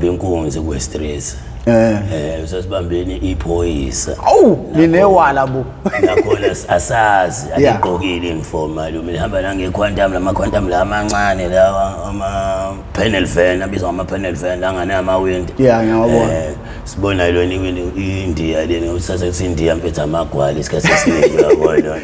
sibambe inkunzi kwestress sasibambeni iphoyisa ninewala bu nakhona asazi aligqokile uniform malume lihamba la ngequantum lama-quantum la amancane lawa ama-panel van abizwa ngama-panel van la ngane amawindi ngiyabona sibona lona i-India lena usasethi India mpethe amagwala isikhathi esiningi uyabona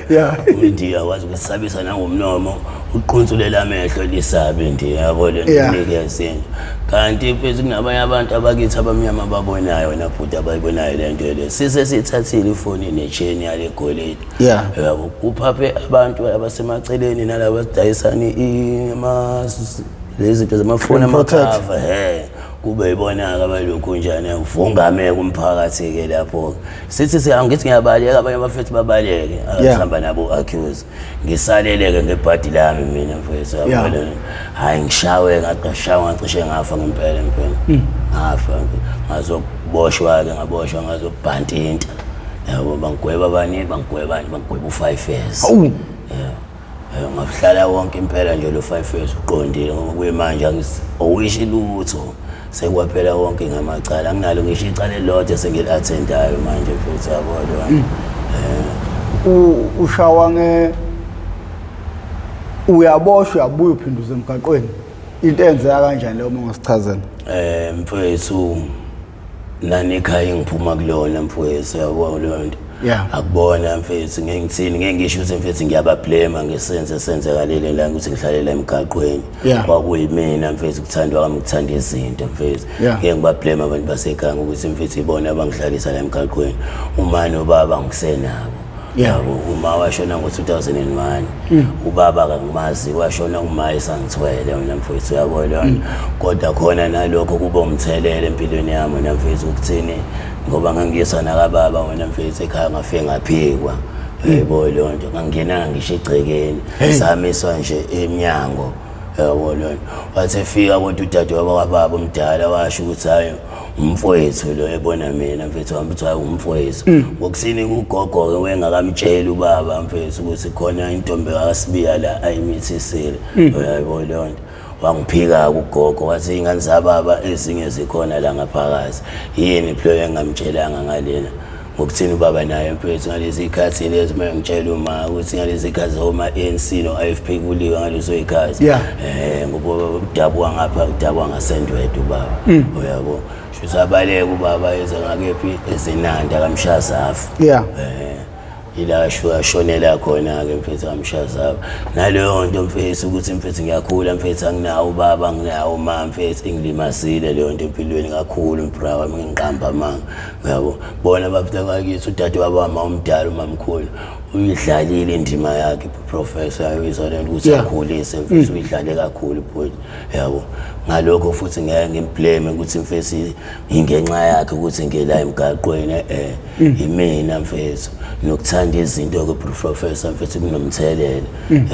uIndia wazi ukusabisa nangomlomo uqhunzulela amehlo lisabe India yabona nikezinto kanti pheze kunabanye abantu abakithi abamnyama ababonayo naphuta abayibonayo lento le sisithathile ifoni nechain yale golide yabo kuphaphe abantu abasemaceleni nalabo abadayisani lezi zinto zamafoni amakhava kube ibonaka abalokhu njani uvungame kumphakathi ke lapho sithi siyangithi ngiyabaleka abanye abafethi babaleke abahamba nabo accuse ngisaleleke ngebhadi lami mina mfethu yabona hayi ngishawe ngaqashawa ngacishe ngafa ngempela ngafa ngazoboshwa ke ngaboshwa ngazobhantinta yabo bangigweba abanye bangigweba u5 years ngahlala wonke impela nje lo 5 years uqondile ngoba kuyimanje angisowishi lutho sekwaphela wonke ngamacala nginalo ngisho icala elodwa sengili-athendayo manje futhi yabona ushawa uyaboshwa uyabuya uphinduza emgaqweni into enzeka kanjani leyo mongasichazela mfethu nani ekhaya ngiphuma kulona mfethu yabona lo nto akubona mfethu ngeke ngithini ngeke ngisho ukuthi mfethu ngiyabablema ngesenze senzekalele la ukuthi ngihlalela emgaqweni kwakuyimina mfethu kuthandwa kwami ukuthanda izinto mfethu ngeke ngibablema abantu basekhaya ukuthi mfethu ibona abangihlalisa la emgaqweni umani ubaba ngisenabo yabo uma washona ngo2001 ubaba kangimazi washona umayi sangithwele mina mfethu yabona kodwa khona nalokho kuba umthelele empilweni yami na mfethu ukuthini ngoba ngangiyisa nakababa wena mfethu ekhaya ngafike ngaphikwa yebo lonto ngangenanga ngisho egcekeni samiswa nje eminyango yabo lonto wathi efika kodwa udadewabo wababa umdala washo ukuthi hayi umfowethu lo ebona mina mfethu wami uthi hayi umfowethu ngokusini kugogo ke wengakamtshela ubaba mfethu ukuthi khona intombi akasibiya la ayimithisile yabo lonto wangiphika kugogo wathi ingane zababa ezinye zikhona la ngaphakathi yini phlo engamtshelanga ngalena ngokuthini ubaba naye mfethu ngalezi ikhathi lezi mangitshela uma ukuthi ngalezi ikhathi oma ANC no AFP kuliwe ngalezo ikhathi ngoba udabwa ngapha udabwa ngasendwedwe ubaba uyabo shusabaleka ubaba eza ngakephi ezinanda kamshazafu ila shonela khona ke mfethu amshazafu naleyo nto mfethu ukuthi mfethu ngiyakhula mfethu anginawo ubaba nginawo mama mfethu ingilimasile leyo nto empilweni kakhulu mphra wami ngiqamba manga uyabo bona bafika ngakithi udade wabama umdala umamkhulu uyidlalile indima yakhe professor ayizwa lento ukuthi akhulise mfethu uyidlale kakhulu futhi yabo ngalokho futhi ngeke ngimblame ukuthi mfethu ingenxa yakhe ukuthi ngela emgaqweni imina mfethu nokuthanda izinto ke professor mfethu kunomthelele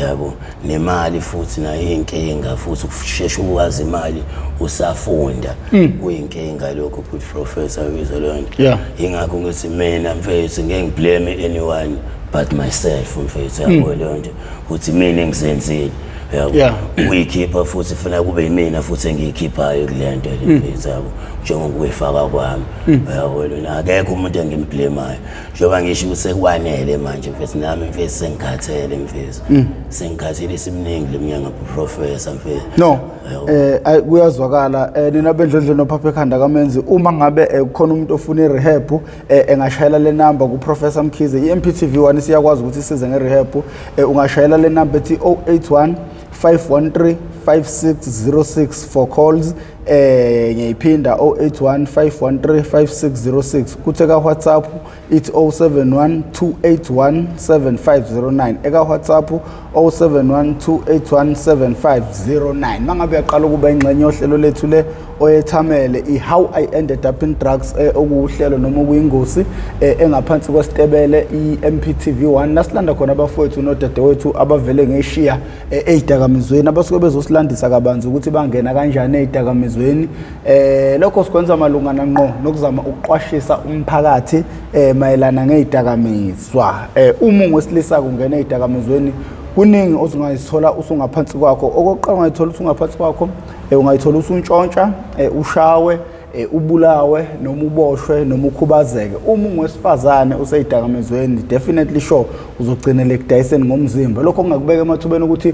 yabo nemali futhi nayo inkinga futhi ukushesha ukwazi imali usafunda kuyinkinga lokho futhi professor ayizwa lento ingakho ngithi mina mfethu ngeke ngiblame anyone but myself mfethu yabo lonto ukuthi mina ngizenzile uyikhipha futhi funa kube yimina futhi engiyikhiphayo kulento le mfethu yabo njengokuyifaka kwami yabo lona akekho umuntu engimblemayo njengoba ngisho ukuthi sekwanele manje mfethu nami mfethu sengikhathele mfethu sengikhathele isimningi leminyaka professor mfethu no kuyazwakala nina bendlondlo nophapha ekhanda kamenzi uma ngabe kukhona umuntu ofuna irehab engashayela le number ku Professor Mkhize iMP TV1 siyakwazi ukuthi size ngerehab ungashayela le number ethi 081 513 5606 for calls ngiyiphinda 081 513 5606 kutheka WhatsApp it 0712817509 eka WhatsApp 0712817509 mangabe yaqala kuba ingxenye ohlelo lethu le oyethamele iHow I Ended Up in Drugs okuhlelo noma okuyingozi engaphansi kwesitebele iMP TV1 nasilanda khona abafowethu nodadewethu abavele ngeshiya ezidakamizweni abasuke bezosilandisa kabanzi ukuthi bangena kanjani ezidakamizweni lokho sikwenza malungana ngqo nokuzama ukuqwashisa umphakathi mayelana ngezidakamizwa uma wesilisa kungena ezidakamizweni kuningi ozungayithola usungaphansi kwakho. Okokuqala ungayithola usungaphansi kwakho, ungayithola usuntshontsha, ushawe, ubulawe noma uboshwe noma ukhubazeke. Uma ungowesifazane useyidakamizweni, definitely sure uzogcinela ekudayiseni ngomzimba. Lokho kungakubeka emathubeni ukuthi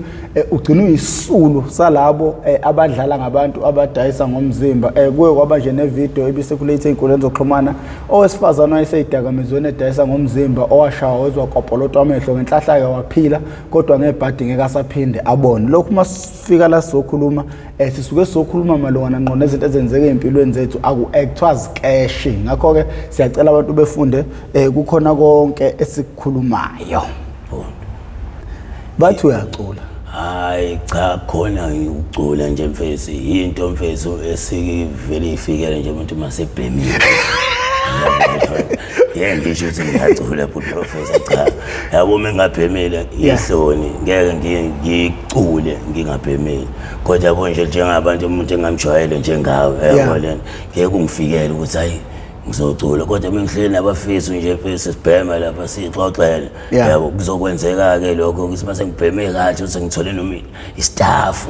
ugcina uyisisulu salabo abadlala ngabantu abadayisa ngomzimba. Kuye kwaba nje nevideo ebisekulethe ey'nkundleni zokuxhumana, owesifazane wayeseyidakamizweni edayisa ngomzimba, owashawa wezwakopolotwa amehlo ngenhlahla-ke waphila, kodwa ngebhadi ngeke asaphinde abone. Lokhu uma sifika la sizokhuluma, sisuke sizokhuluma malungana ngqo nezinto ezenzeka ey'mpilweni zethu, aku-actwa zikeshi. Ngakho-ke siyacela abantu befunde kukhona konke esikukhulumayo. Bathi uyacula? Hayi cha, khona ngicula nje mfethu, into mfethu esikuvele ifikele nje umuntu masebhemile. Ngisho ukuthi ngiyacula futhi professor, cha yabo mengabhemile ihloni ngeke ngicule ngingabhemile, kodwa yabo nje njengabantu umuntu engamjwayele njengawe yabo lena ngeke kungifikele ukuthi hayi ngizocula, kodwa mengihleli nabafisi nje mfethu sibhema lapha sixoxele yabo kuzokwenzeka ke lokho ukuthi mase ngibheme kahle ukuthi ngithole noma istaff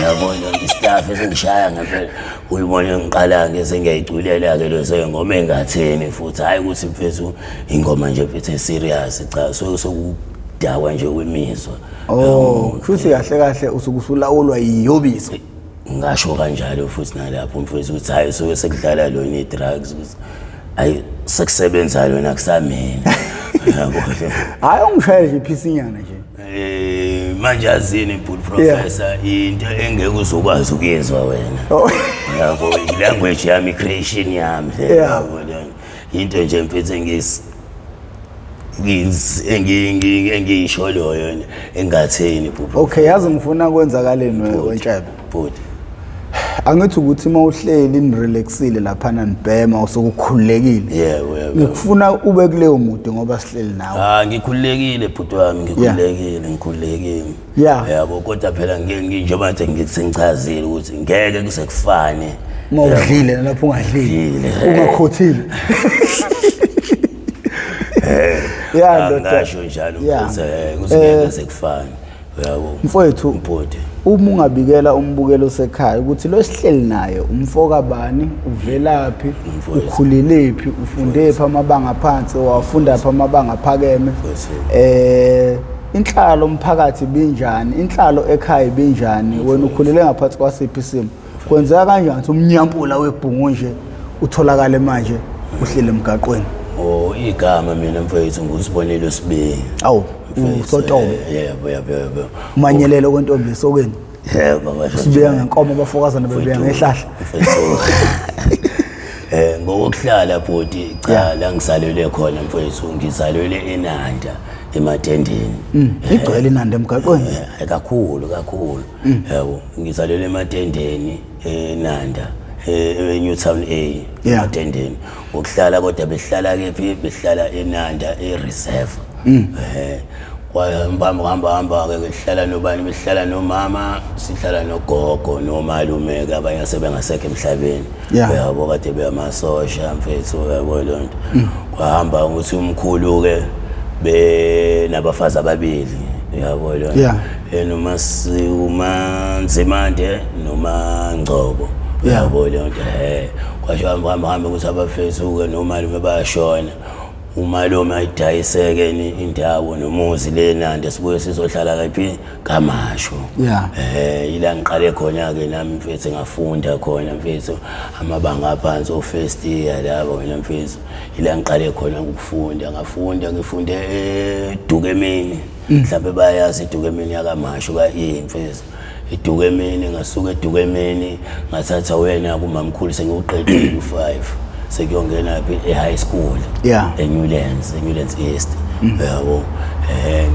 yabona istaff esengishaya ngempela uyibona ngiqala ngeze ngiyayiculela ke lezo ngoma engatheni futhi hayi ukuthi mfethu ingoma nje mfethu serious, cha sokudakwa nje kwemizwa. Futhi kahle kahle usuke usulawulwa yiyobiso. Ngasho kanjalo futhi nalapho mfethu ukuthi hayi soke sekudlala lo ni drugs ukuthi hayi sekusebenza lona kusamina. Hayi ungishayela nje iphisinyana nje. Manje azini professor into engeke uzokwazi ukuyezwa wena. Yabo language yami, creation yami yabo into nje mfethu engiyisho loyo engatheni. Okay, yazi ngifuna kwenzakaleni wentshebe bhuti. Angithi ukuthi mawuhleli nirelaxile lapha nanibhema usukukhululekile. Yebo. Ngikufuna ube kuleyo mude ngoba sihleli nawe. Ngikhululekile bhuti wami, ngikhululekile. Yabo kodwa phela njengoba nje ngisengichazile ukuthi ngeke kusekufane mawudlile lapho ungadlile ungakhothile. Ngasho njalo mfethu ukuthi ngeke sekufane. Yabo mfowethu bhuti, uma ungabikela umbukelo osekhaya ukuthi lo sihleli naye umfoka bani, uvelaphi, ukhulilephi, ufunde pha amabanga phansi, wafunda pha amabanga phakeme, inhlalo umphakathi binjani, inhlalo ekhaya binjani, wena ukhulele ngaphansi kwasiphi isimo, kwenzeka kanjani ukuthi umnyampula webhungu nje utholakale manje uhlele emgaqweni? Igama mina mfethu ngusibonelo sibe. Awu usotobe. Yebo. Umanyelelo kwentombi esokweni. Yebo basho. Sibiya ngenkomo abafokazana bebeya ngehlahla. Ngokuhlala bhuti, cha la ngisalele khona mfethu, ngisalele eNanda ematendeni. Igcwele eNanda emgaqweni. Kakhulu. Yabo ngisalele ematendeni eNanda. Newtown A ematendeni ukuhlala, kodwa behlala kephi, behlala eNanda ereserve. Hamba ke behlala nobani, behlala nomama, sihlala nogogo nomalume ke abanye sebengasekho emhlabeni. Yabo kade beyamasosha mfethu, yabo lonto kwahamba ukuthi umkhulu ke benabafazi ababili, yabo lonto noma uManzimande noma Ngcobo. Yabo lonto kwasho hamba ukuthi abafethu ke nomalume bayashona, umalume ayidayiseke indawo nomuzi leNanda sibuye sizohlala kaphi kaMasho. Ila ngiqale khona ke nami mfethu ngafunda khona mfethu amabanga aphansi o first year labo mina mfethu, ila ngiqale khona ukufunda, ngifunde eDukemeni, mhlawumbe bayazi iDukemeni yakaMasho mfethu. Idukemeni ngasuka eDukemeni ngathatha wena kumamkhulu sengiuqedile u5 sekuyongena high school eNewlands East. Yabo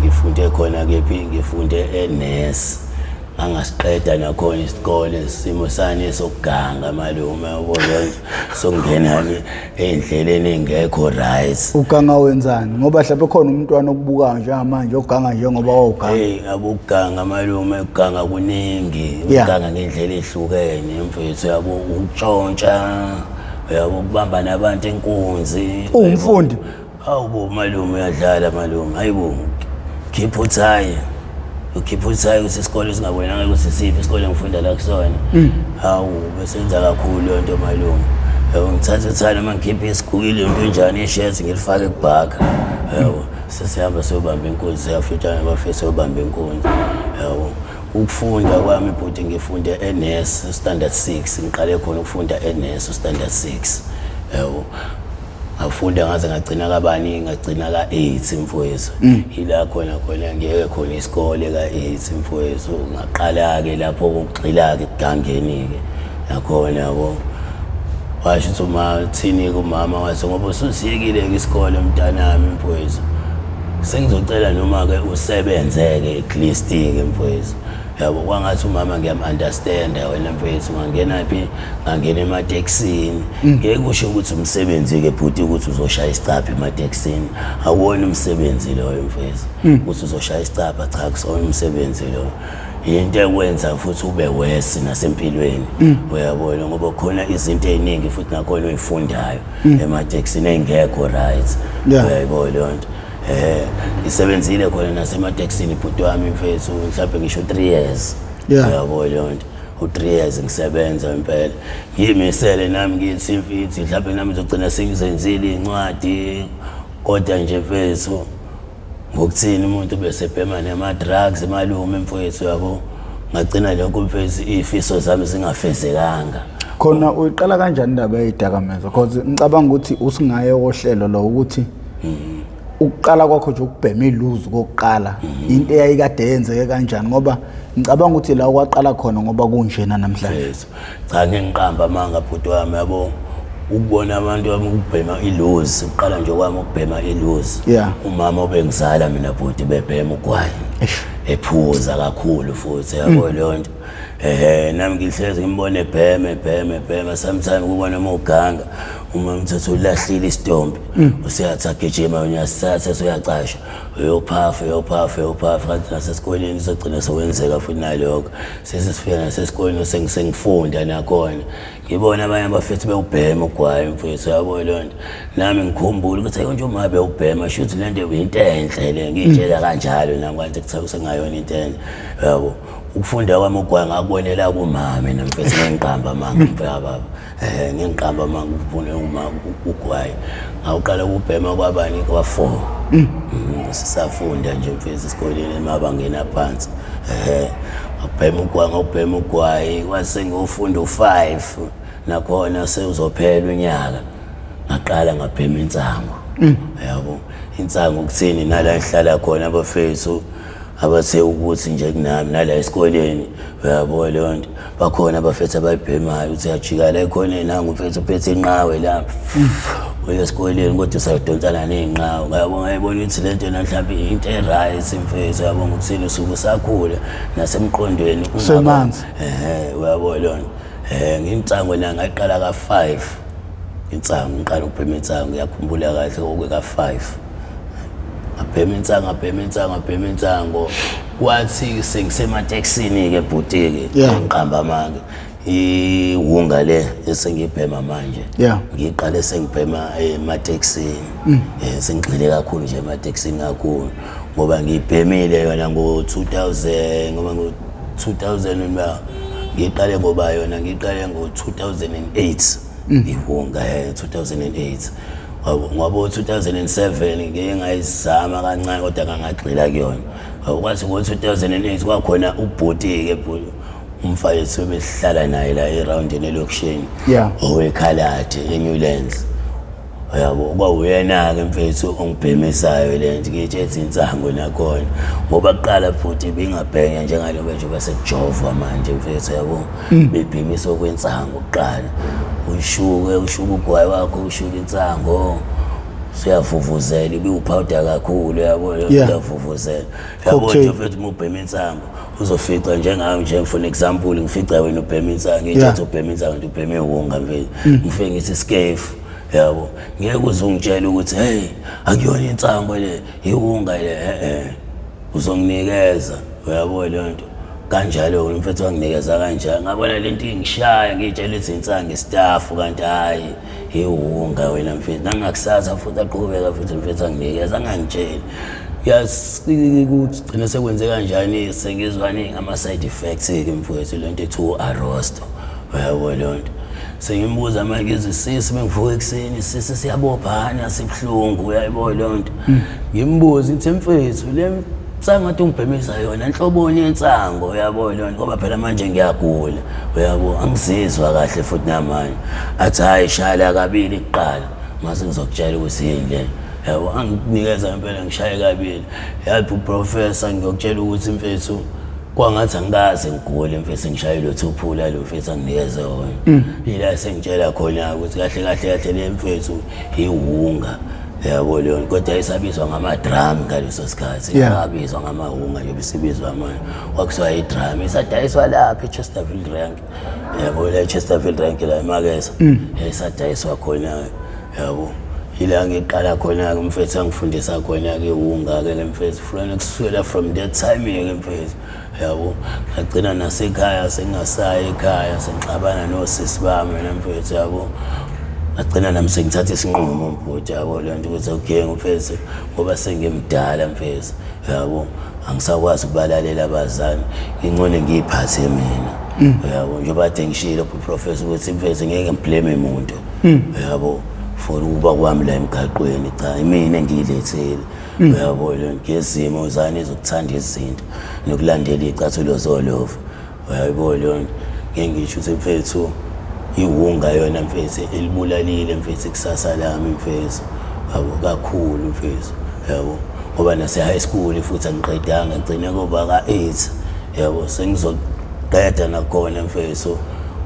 ngifunde khona kephi, ngifunde eNes, angasiqeda nakhona isikole simo sane sokuganga malume, yabo songena endleleni engekho right. Uganga wenzani ngoba mhlawumbe khona umntwana okubukayo njengamanje oganga njengoba wawuganga? Abuganga malume, uganga kuningi, uganga ngendlela ehlukene mfethu, yabo ukutshontsha, yabo ukubamba nabantu enkunzi. Umfundi awubo malume uyadlala malume, hayibo khipha uthayi ukhipha uthayi ukuthi isikole singabonanga ukuthi siphi isikole ngifunda la kusona hawu besenza kakhulu lonto malume ngithatha uthana mangikhipha isigukile into enjani ishirt ngilifake kubhaka yabo sesihamba sobamba inkunzi yafitshana bafisa sobamba inkunzi yabo ukufunda kwami futhi ngifunde NS standard 6 ngiqale khona ukufunda NS standard 6 yabo ngafunda ngaze ngagcina kabani ngagcina ka8 mfowethu ila khona ngeke khona isikole ka8 mfowethu ngaqala ke lapho ukugxila ke egangeni ke nakhona yabo washo ukuthi uma thini kumama wathi ngoba ususiyekile isikole mntanami mfowethu sengizocela noma ke usebenzeke at ke mfowethu yabo kwangathi umama ngiyam-understand wena mfethu ngangena phi ngangena emateksini ngeke kusho ukuthi umsebenzi ke bhuti ukuthi uzoshaya isicapha emateksini awona umsebenzi loyo mfethu ukuthi uzoshaya isicapha cha kusona umsebenzi loyo into ekwenza futhi ube wesi nasempilweni uyabona ngoba khona izinto eziningi futhi nakhona uyifundayo emateksini engekho right uyayibona lonto isebenzile khona nasemateksini bhuti wami mfethu mhlawumbe ngisho 3 years uyabona lonto u3 years ngisebenza impela ngiyimisele nami ngithi mfethu mhlawumbe nami ngizogcina sengizenzile incwadi kodwa nje mfethu ngokuthini umuntu bese bhema nema drugs malume mfowethu yabo ngagcina lokho mfethu ifiso zami zingafezekanga khona uyiqala kanjani indaba yezidakamizwa because ngicabanga ukuthi usingaye ohlelo lo ukuthi ukuqala kwakho nje ukubhema iluzu kokuqala into eyayikade yenzeke kanjani ngoba ngicabanga ukuthi la kwaqala khona ngoba kunjena namhlanje cha ngiqamba manga bhuti wami yabo ukubona abantu abukubhema iluzi uqala nje kwami ukubhema iluzi umama obengizala mina bhuti bebhema ugwayi ephuza kakhulu futhi yabo lonto nami ngihlezi ngimbone bhema sometimes kubona umuganga uma mthetho ulahlile isitombi usiyathi agijima unyasithatha soyacasha uyophafa kanti nasesikoleni izogcina sewenzeka futhi nalokho sesifika nasesikoleni sengifunda nakhona ngibona abanye abafethi bewubhema ugwayi mfethu yabo lonto nami ngikhumbula ukuthi ayonje uma bewubhema shuthi lento into enhle le ngitshela kanjalo nami kanti kuthiwa sengayona into enhle yabo ukufunda kwami ugwayi ngakubonela kumama mina mfethu ngiqamba manga mfaka baba ngiqamba manga ukufuna uma ugwayi ngawuqala ukubhema kwabani kwa4 sisafunda nje mfethu esikoleni emabangeni aphansi ngabhema ugwayi kwase ngofunda u5 nakhona sewuzophela unyaka ngaqala ngabhema insango yabo insango ukuthini nala ngihlala khona abafethu abathe ukuthi nje kunami nala esikoleni uyabo lonto bakhona abafethu abayibhemayo uthi yajika la ekhona nangu mfethu uphethe inqawe la esikoleni kodwa usayidonsana nezinqawo ngayibona ukuthi lento namhlanje into eright mfethu yabo ngokuthini usuku sakhula nasemqondweni semanzi uyabo lonto ngintsango la ngayiqala ka5 intsango ngiqala ukubhema intsango ngiyakhumbula kahle okweka5 ngabhema intsango kwathi sengisemateksini ke bhuti ke ngiqamba manje iwunga le esengibhema manje ngiqale sengibhema emateksini sengigxile kakhulu nje emateksini kakhulu ngoba ngibhemile yona ngo2000 ngoba ngo2000 ngiqale ngoba yona ngiqale ngo2008 iwunga 2008 ngoba 2007 ngeke ngayizama kancane kodwa ngangagxila kuyona kwathi ngo2008 kwakhona ubhuti ke umfayethu behlala naye la eroundini elokushini owekhaladi eNewlands yabo kwawuyena ke mfethu ongibhemisayo lento ngitshethi insango nakhona ngoba kuqala futhi bengabhenya njengaloba nje basejova manje mfethu yabo bebhemisa okwensango kuqala ushuka ugwayi wakho ushuka insango siyavuvuzela ibiwuphawuda kakhulu yabo uyavuvuzela yabo nje mfethu ubhema insango uzofica njengami nje for example ngifica wena ubhema insango ngithatha ubhema insango nje ubhema iwunga mfethu ngifike ngithi scafe yabo ngeke uzungitshela ukuthi hey akuyona insango le iwunga le uzonginikeza uyabo lento kanjalo umfethu wanginikeza kanjani ngabona lento ingishaya ngitshela ukuthi insango istaff kanti hayi iwunga wena mfethu nangakusasa futhi aqhubeka futhi mfethu anginikeza angangitsheli Yasigcina sekwenze kanjani sengizwane ngama side effects ke mfowethu lento ethu arrosto uyabo lonto sengimbuza manje izisisi bengivuka ekseni sisi siyabophana sibhlungu uyayibona lonto ngimbuza ithi mfethu le nsango athi ungibhemisa yona enhloboni yensango uyabona lonto ngoba phela manje ngiyagula uyabo angisizwa kahle futhi namanje athi hayi shala kabili kuqala mase ngizokutshela ukuthi yini yabo anginikeza impela ngishaye kabili yathi uprofessor ngiyokutshela ukuthi mfethu kwangathi angikaze ngigule mfethu ngishayile uthuphula lo mfethu anginikeze wona ila sengitshela khona ukuthi kahle le mfethu iwunga yabo leyo kodwa isabizwa ngama-drum ngaleso sikhathi yabizwa ngamahunga nje bisibizwa manje wakusiwa i-drum isadayiswa lapha eChesterfield Rank yabo la eChesterfield Rank la emakeza isadayiswa khona yabo ila ngiqala khona ke mfethu angifundisa khona ke unga ke mfethu from that time ke mfethu yabo ngagcina nasekhaya sengasaya ekhaya sengixabana nosisi bami mfethu yabo ngagcina nami sengithatha isinqumo mfowethu yabo lento ukuthi okay mfethu ngoba sengimdala mfethu yabo angisakwazi ukubalalela abazali ingcone ngiyiphathe mina yabo njengoba kade ngishilo professor ukuthi mfethu ngeke ngiblame umuntu yabo for ukuba kwami la emgaqweni cha mina ngiyilethele uyabo lonke ngezimo uzane ezokuthanda izinto nokulandela icathulo zolova uyabo lonke ngengisho ukuthi mfethu iwunga yona mfethu elibulalile mfethu kusasa lami mfethu yabo kakhulu mfethu yabo ngoba nase high school futhi angiqedanga ngigcina kuba ka8 yabo sengizoqeda nakhona mfethu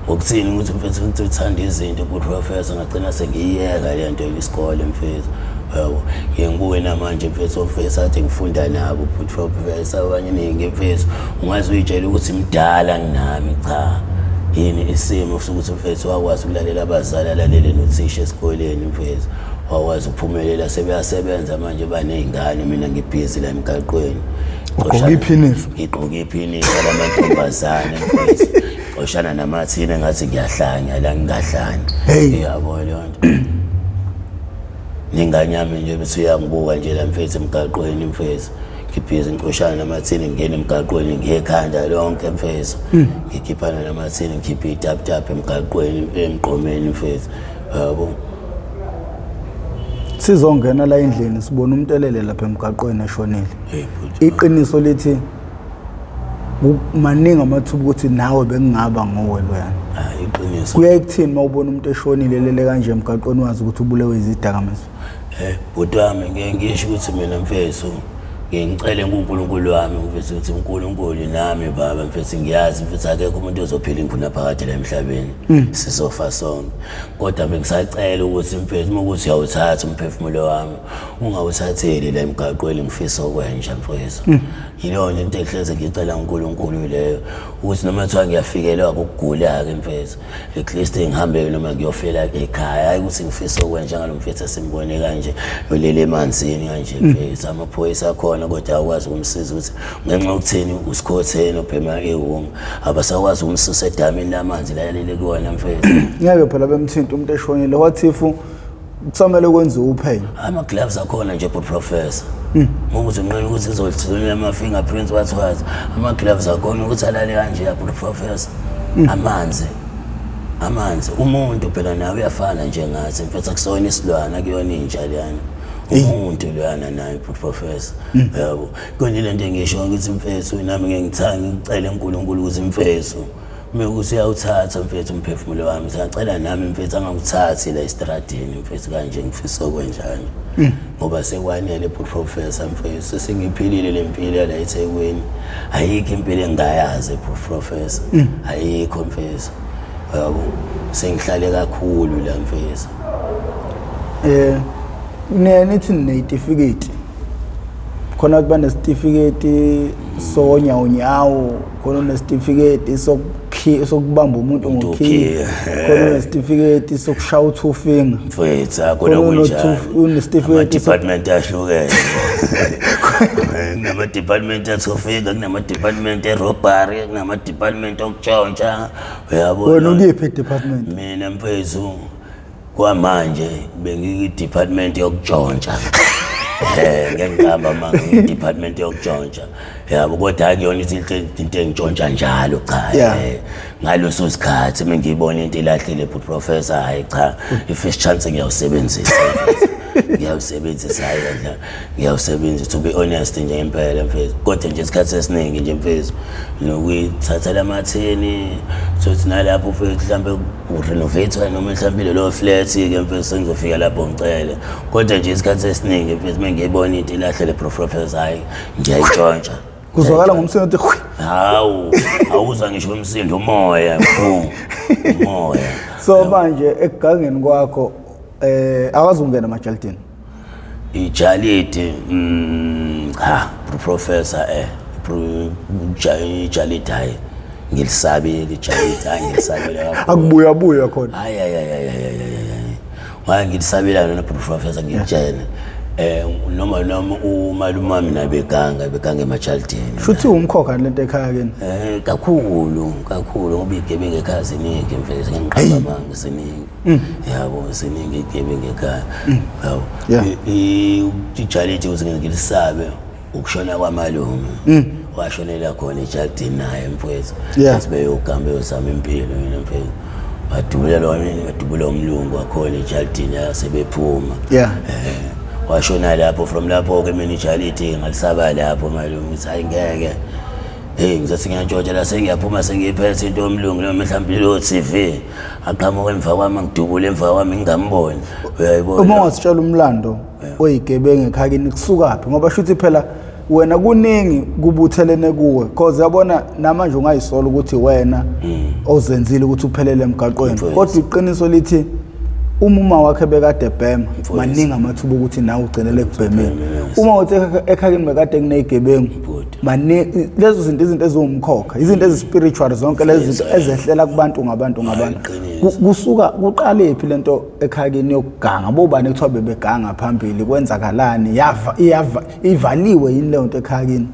ukuthini ukuthi mfethu uthanda izinto kuprofessor ngagcina sengiyeka le nto yesikole mfethu yabo ngiyenguwe namanje mfethu ofessor athi ngifunda nabo professor abanye ningi mfethu ungazi uyitshela ukuthi mdala nginami cha yini isimo sokuthi mfethu wakwazi ukulalela abazali alalele nothisha esikoleni mfethu wakwazi ukuphumelela sebeyasebenza manje banezingane mina ngibhizi la emgaqweni ngiqoka iphinifa lamantombazane mfethu oshana namathini ngathi ngiyahlanya la ngingahlanya yabo lonto ninganyami nje bese uyangibuka nje la mfethu emgaqweni mfethu ngibhizi ngiqoshana namathini ngene emgaqweni ngiyekhanda lonke mfethu ngikhiphana namathini ngikhipha itap emgaqweni emqomeni mfethu yabo sizongena la endlini sibona umtelele lapha emgaqweni eshonile iqiniso lithi maningi amathuba ukuthi nawe bengingaba ngowe loyana iqiniso kuyayikuthini mawubona umuntu eshonile lele kanje emgaqweni wazi ukuthi ubulewe izidakamizwa bhuti wami ngeke ngisho ukuthi mina mfethu ngicela uNkulunkulu wami ukuthi uNkulunkulu nami baba mfethu ngiyazi mfethu akekho umuntu ozophila inguna phakathi la emhlabeni sisofa sonke kodwa bengisacela ukuthi mfethu ukuthi uyawuthatha umphefumulo wami ungawuthatheli la emgaqweni ngifisa okwenja mfethu yilona into ehleze ngicela uNkulunkulu leyo ukuthi noma kuthiwa ngiyafikelwa ukugula ke mfethu at least ngihambe noma ngiyofela ekhaya hayi ukuthi ngifisa okwenja ngalomfethu simbone kanje olele emanzini kanje mfethu amaphoyisa khona kodwa akwazi ukumsiza ukuthi ngenxa yokuthini usikhotheni ophema ewunga abasakwazi ukumsusa edamini lamanzi la yalele kuwona mfethu ngeke phela bemthinta umuntu eshonile what if kusamele kwenziwe uphenyo ama gloves akhona nje professor ukuthi unqena ukuthi izolithula ama fingerprints what ama gloves akhona ukuthi alale kanje ya professor amanzi umuntu phela nawe uyafana nje ngathi mfethu akusona isilwana kuyona inja leyana umuntu lwana naye professor yabo konke lento engisho ukuthi mfethu nami ngeke ngithanga ngicela uNkulunkulu ukuthi mfethu mekuthi uyawuthatha mfethu umphefumulo wami siyacela nami mfethu angangithathi la estradini mfethu kanje ngifisa okwenjani ngoba sekwanele professor mfethu sengiphilile lempilo la eThekwini ayikho impilo engayazi professor ayikho mfethu yabo sengihlale kakhulu la mfethu nithi netifiketi khona kuba nesitifiketi sonyawo khona nesitifiketi sokubamba umuntu ngokhiya khona nesitifiketi sokushaya u2 finger mfethu khona kunjani unesitifiketi department ahlukene kunama department a2 finger kunama department erobbery kunama department okutshontsha uyabo wena ukuphi department mina mfethu kwamanje bengiki department yokutshontsha ngengihamba manje department yokujontsha yabo kodwa akuyona into engitshontsha njalo cha ngaloso sikhathi mengibona into ilahlile professor hayi cha i-first chance ngiyawusebenzisa ngiyawusebenzisa to be honest nje impela mfethu kodwa nje isikhathi esiningi nje mfethu nokuyithatha lamatheni sothi nalapho mfethu mhlambe urenovate noma mhlambe lo flat ke mfethu sengizofika lapho ngicele kodwa nje isikhathi esiningi mfethu mengiyibona into ilahlele professor hayi ngiyayitshontsha kuzwakala ngomsindo uthi hawu awuzwa ngisho umsindo umoya so manje ekugangeni kwakho akazi ungena emajalidini ijalidi professor ijalidi hayi ngilisabile ijalidi ngilisabile akubuya khona hayi ngilisabela lona professor ngitshela noma umalume wami nabeganga emajalidini shuthi umkhokha lento ekhaya kini kakhulu ngoba igebengu ekhaya ziningi mfethu ngiqamba manje siningi yabo siningi igebengu ekhaya yabo ijalidi uzingilisabe ukushona kwamalume washonela khona ejalidini naye mfethu sibeyogamba yosama impilo mina mfethu badubula umlungu wakhona ejalidini yasebephuma washona lapho from lapho ke mina ijalidi ngalisaba lapho malume hayi ngeke ngizathi ngiyantshontsha la sengiyaphuma sengiphethe into yomlungu noma mhlawumbe lo TV aqhamuka emva kwami ngidubule emva kwami ngingamboni uyayibona uma wasitshela umlando oyigebenge ekhakini kusukaphi ngoba shuthi phela wena kuningi kubuthelene kuwe because yabona namanje ungayisola ukuthi wena ozenzile ukuthi uphelele emgaqweni kodwa iqiniso lithi umama wakhe bekade ebhema maningi amathuba ukuthi nawe ugcinele ekubhemeni uma uthi ekhakini bekade kuneyigebengu maningi lezo izinto eziwumkhokha izinto ezispiritual zonke lezi zinto ezehlela kubantu ngabantu kusuka kuqale phi lento ekhakini yokuganga bobani ekuthiwa bebeganga phambili kwenzakalani ivaliwe yini leyo nto ekhakini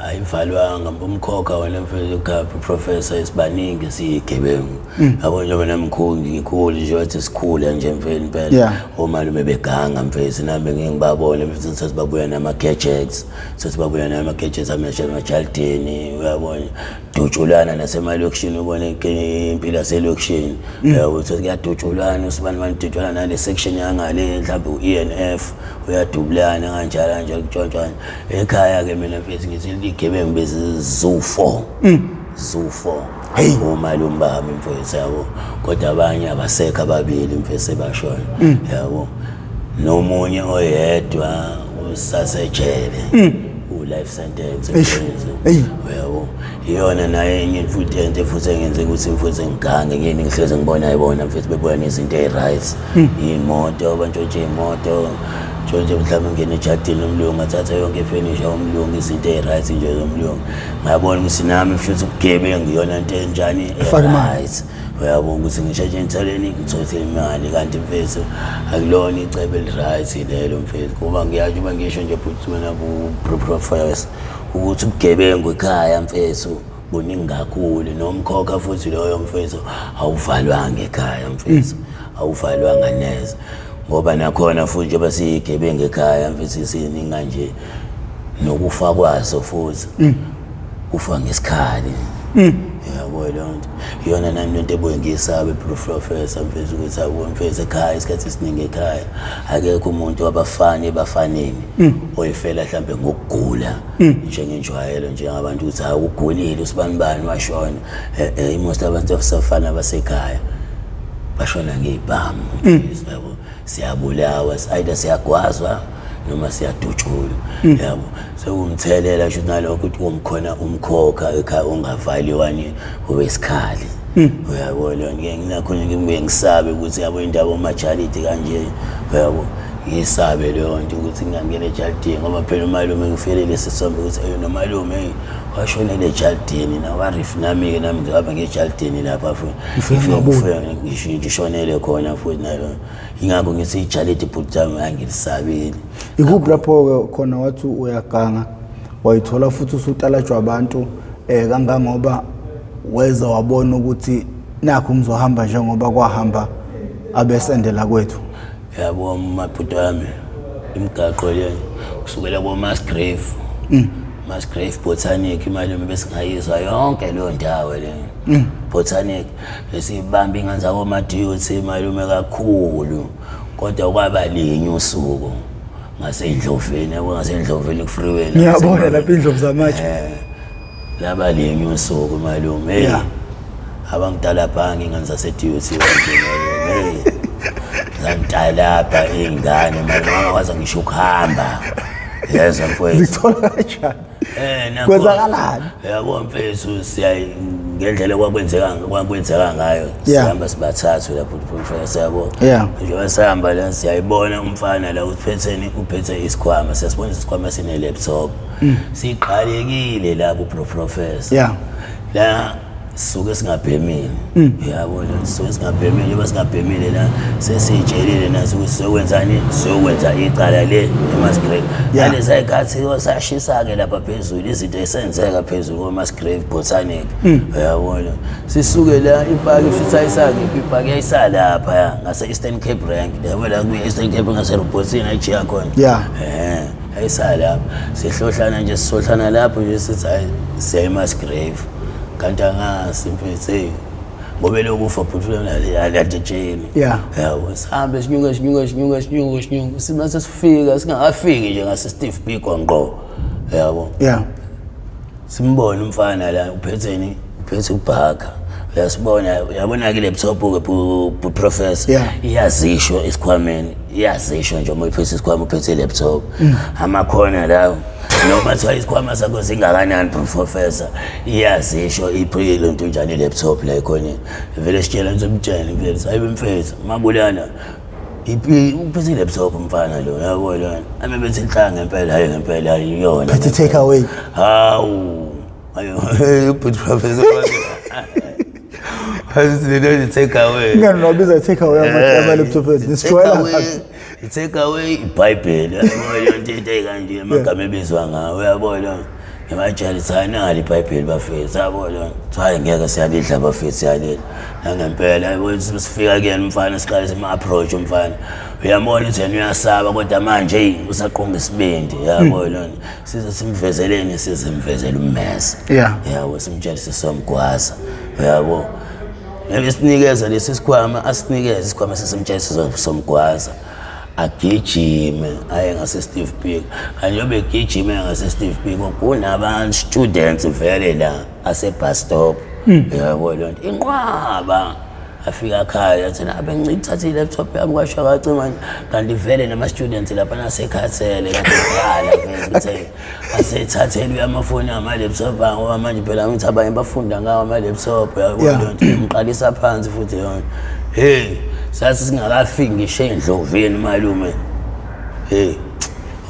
ayivalwanga umkhokha wena mfethu professor isibaningi siyigebengu yabo njengoba namkhulu ngikhulu nje wathi sikhula nje mfethu impela omalume beganga mfethu nami ngingibabona mfethu sesibabuya nama gadgets amajaldini uyabona dutshulana nasemalokishini ubona impilo yaselokishini yabo kuyadutshulana usibani dutshulana nale section yangale mhlawumbe uENF uyadubulana kanjalo kutshontshwana ekhaya ke mina mfethu ngithi igebengu bezizufo hey umalume bami mfethu yabo kodwa abanye abasekho ababili mfethu sebashona yabo nomunye oyedwa usasejele life sentence yabo iyona naye enye futhi engenze ukuthi mfuthu ngigange ngiyini ngihleze ngibona ayibona mfethu bebuya nezinto eziright imoto bantshontshe imoto nje mhlawumbe ngene ejardini umlungu athatha yonke ifurniture umlungu izinto eziright nje zomlungu ngiyabona ukuthi nami futhi ubugebengu ngiyona into enjani right uyabona ukuthi ngishaje enthaleni ngithothele imali kanti mfethu akulona icebo eliright lelo mfethu kuba ngiyazi uba ngisho nje futhi wena professor ukuthi ubugebengu ekhaya mfethu buningi kakhulu nomkhokha futhi loyo mfethu awuvalwanga ekhaya mfethu awuvalwanga neze ngoba nakhona futhi njengoba siyigebengu ekhaya mfethu sininga nje nokufa kwaso futhi ufa ngesikhali yabo lonto iyona nami into ebuye ngisabe professor mfethu ukuthi abo mfethu ekhaya isikhathi esiningi ekhaya akekho umuntu wabafani bafaneni oyifela mhlambe ngokugula njengenjwayelo njengabantu ukuthi awugulile usibani washona most abantu abasafana basekhaya bashona ngezibhamu yabo siyabulawa either siyagwazwa noma siyadutshulwa yabo sekumthelela sho nalokho ukuthi umkhona umkhokha ekhaya ungavaliwani owesikhali uyabona nginakho ngibuye ngisabe ukuthi yabo indaba omacharity kanje yabo ngisabe leyo nto ukuthi ngingangena ejardini ngoba phela umalume ngifelele sisombe ukuthi nomalume washonele ejardini nawarif nami ngihamba ngejardini lapha futhi ngishonele khona futhi nalo ingakho ngithi ijarity phutama angilisabile ikuphi lapho khona wathi uyaganga wayithola futhi usutalajwa abantu kangangoba weza wabona ukuthi nakho ngizohamba njengoba kwahamba abesendela kwethu yabo maphutami imigaqo le kusukela ko Musgrave Musgrave Botanic malume besingayizwa yonke lo ndawo le Botanic besibamba inganza ko Maduty malume kakhulu kodwa kwaba linye usuku ngasendloveni yabo ngasendloveni ku freeway ngiyabona lapha indlovu zamatshe laba linye usuku malume abangidala bhangi nganza seduty wanje zangitalapha ingane malume waza ngisho ukuhamba yezwa mfowethu zithola kanjani kwenzakalani yabo mfethu siyayi ngendlela kwakwenzeka ngayo sihamba sibathathu lapho professor yabo nje sihamba la siyayibona umfana la uphethe isikhwama siyasibona isikhwama sine laptop siqhalekile lapho professor la suke singabhemile yabo suke singabhemile njengoba singabhemile la sesijelile nathi ukuthi sokwenzani sokwenza icala le eMusgrave yaleza ikhathi sashisa ke lapha phezulu izinto esenzeka phezulu koMusgrave Botanic yabona sisuke la ipaki fitsayisake ipaki yayisala lapha ngase Eastern Cape rank yabona ku Eastern Cape ngase Robotsini ayichiya khona ayisala lapha sihlohlana nje sisohlana lapho nje sithi hayi siya eMusgrave kanti angasi mfethu ngobe lokufa phuthulela aladetsheni yabo sihambe sinyuka simase sifika singakafiki nje ngase Steve Biko ngqo yabo simbona umfana la uphethe ubhaka uyasibona yabona ke laptop ke professor iyazisho isikhwameni iyazisho nje uma iphethe isikhwama uphethe laptop amakhona lawo noma thiwa isikhwama sakho singakanani professor iyazisho iphilo into njani laptop la ikhona vele sitshela nizomtshela vele hayibe mfethu mabulana uphethe laptop mfana lo yabona ame bethi inhlanga ngempela iyona bethi take away hawu ayo professor They take away. Ngani nobiza take away ama laptop destroyer. Take away iBhayibheli. Yabona into ekanje amagama ebizwa ngawo uyabona. Emajalisana iBhayibheli bafethu yabona. Hayi ngeke siyalidla bafethu siyalidla. Nangempela yabona sifika kuyena umfana siqale sima approach umfana. Uyamona ukuthi yena uyasaba kodwa manje usaqonga isibindi yabona. Size simvezeleni sizimvezela ummese. Yabo simtshela somgwaza. Yabo Ebesinikeza lesi sikhwama asinikeze isikhwama sesimtshela somgwaza agijime aye ngase Steve Biko anjobe egijime ngase Steve Biko kunabantu students vele la ase bus stop yabo lonto inqwaba afika ekhaya athi nabe ngicithathile laptop yami kwasho kacima kanti vele nama students lapha nasekhathele kadala vele ngithe asethathele uyamafoni ama laptop ngoba manje phela ngithi abanye bafunda ngawo ama laptop yabo lonto ngiqalisa phansi futhi yona sathi singakafiki ngisho endloveni malume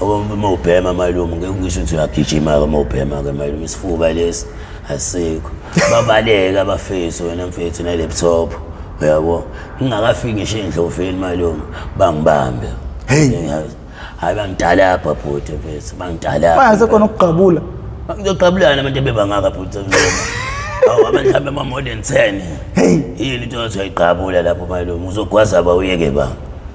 uma ubhema malume ngeke ngisho ukuthi uyagijima uma ubhema ke malume isifuba lesi asikho babaleka abafethu wena mfethu na laptop uyabo ngingakafiki ngisho endloveni malume bangibambe hayi bangidala lapha bhuti mfethu bangidala lapha manje sekona ukugqabula ngizoqabulana abantu bebangaka bhuti awu abantu mhlawumbe ama modern 10 yini into othi uyaqabula lapho malume uzogwaza abawuyeke ba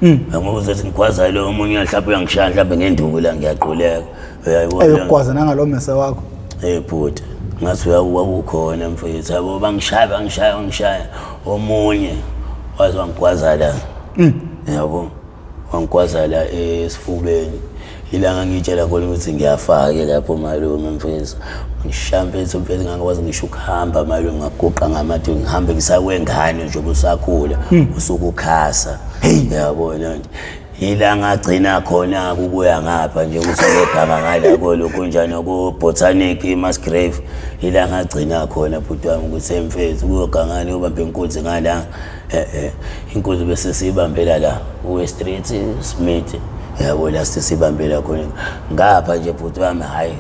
ngoba uzothi ngigwaza lo omunye mhlawumbe uyangishaya mhlawumbe ngenduku la ngiyaquleka uyayibona ayogwaza nangalo mese wakho bhuti ngathi uyakukhona mfethu yabo bangishaya omunye waze wangigwaza la yabo wangigwaza la esifubeni ilanga ngitshela khona ukuthi ngiyafaka lapho malume mfethu ngishambe mfethu ngangikwazi ngisho ukuhamba malume ngaguqa ngamathi ngihambe ngisakwengane nje obusakhula usukukhasa yabona nje ilanga agcina khona ukuya ngapha nje ukuthi ngegama ngala kolokho njani ko Botanic Musgrave ilanga agcina khona bhuti wami ukuthi mfethu kuyogangane ubambe inkunzi ngala inkunzi bese sibambela la Street Smith yabo la sibambela khona ngapha nje bhuti wami hayi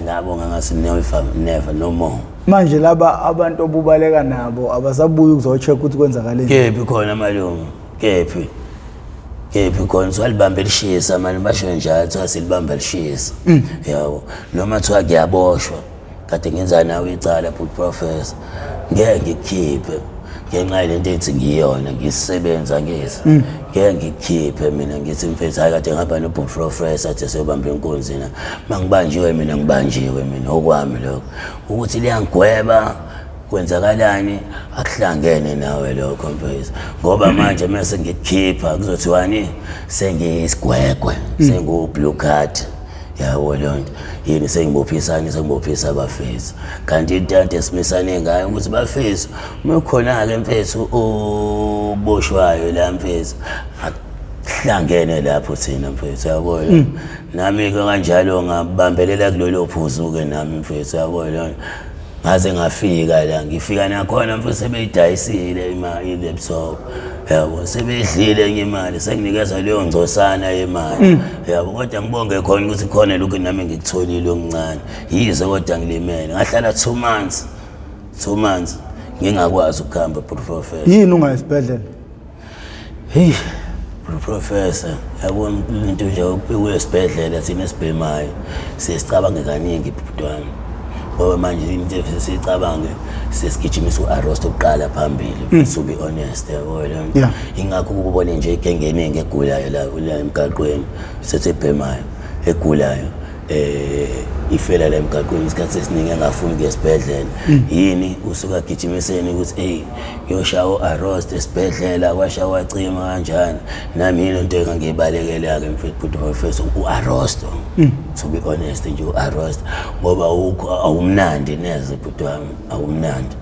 ngabonga ngasi never no more manje laba abantu obubaleka nabo abasabuyi ukuzocheck ukuthi kwenzakaleni kephi khona malume kephi khona swalibambe lishisa manje basho njalo ukuthi silibambe lishisa yabo noma thiwa kuyaboshwa kade ngenza nawe icala but professor ngeke ngikhiphe ngenxa lento ethi ngiyona ngisebenza ngeza ngeke ngikhiphe mina ngithi mfethu hayi kade ngihamba no-professor athi siyobamba inkunzi na mangibanjiwe mina ngibanjiwe mina okwami lokho ukuthi liyangigweba kwenzakalani akuhlangene nawe lokho mfethu ngoba manje mase ngikhipha kuzothiwani sengiyisigwegwe sengu-blue card yabo lonto yini sengibophisa abafethu kanti into esimisane ngayo ukuthi bafethu ukhona-ke mfethu oboshwayo la mfethu akuhlangene lapho thina mfethu yabo nami-ke kanjalo ngabambelela kulolo phuzu-ke nami mfethu yabo lonto ngaze ngafika la ngifika nakhona mfethu sebeyidayisile i-laptop yabo sebedlile enye imali senginikeza leyo ngcosana yemali yabo kodwa ngibonge khona ukuthi khona lokhu nami ngikutholile okuncane yize kodwa ngilimele ngahlala 2 months ngingakwazi ukuhamba professor yini ungayisibhedlela hey professor yabo into nje uyesibhedlela thina esibhemayo sesicabange kaningi butwana ngoba manje into esicabange sesigijimisa u-arrest oqala phambili to be honest yabo lo ingakho ukubona nje igengeningi egulayo la emgaqweni sethebhemayo egulayo ifela la emgaqweni isikhathi esiningi engafuni ngesibhedlela yini usuka gijimiseni ukuthi hey ngiyoshawa arrest esibhedlela kwashawa cima kanjani nami yini into engibalekela ke mfethu professor u-arrest to be honest nje u-arrest ngoba awumnandi neze bhuti wami awumnandi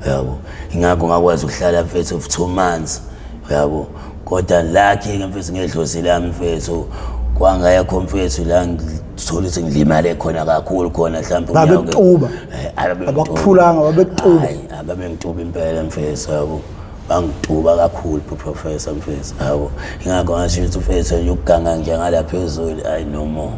yabo ingakho ngakwazi ukuhlala mfethu of 2 months yabo kodwa lucky ke mfethu ngedlozi lami mfethu kwangayakho mfethu la ngithola ukuthi ngilimale khona kakhulu khona mhlawumbe babekutuba abakuphulanga babekutuba hayi ababengituba impela mfethu yabo bangituba kakhulu professor mfethu yabo ingakho ngasho ukuthi mfethu nje ukuganga njengala phezulu hayi no more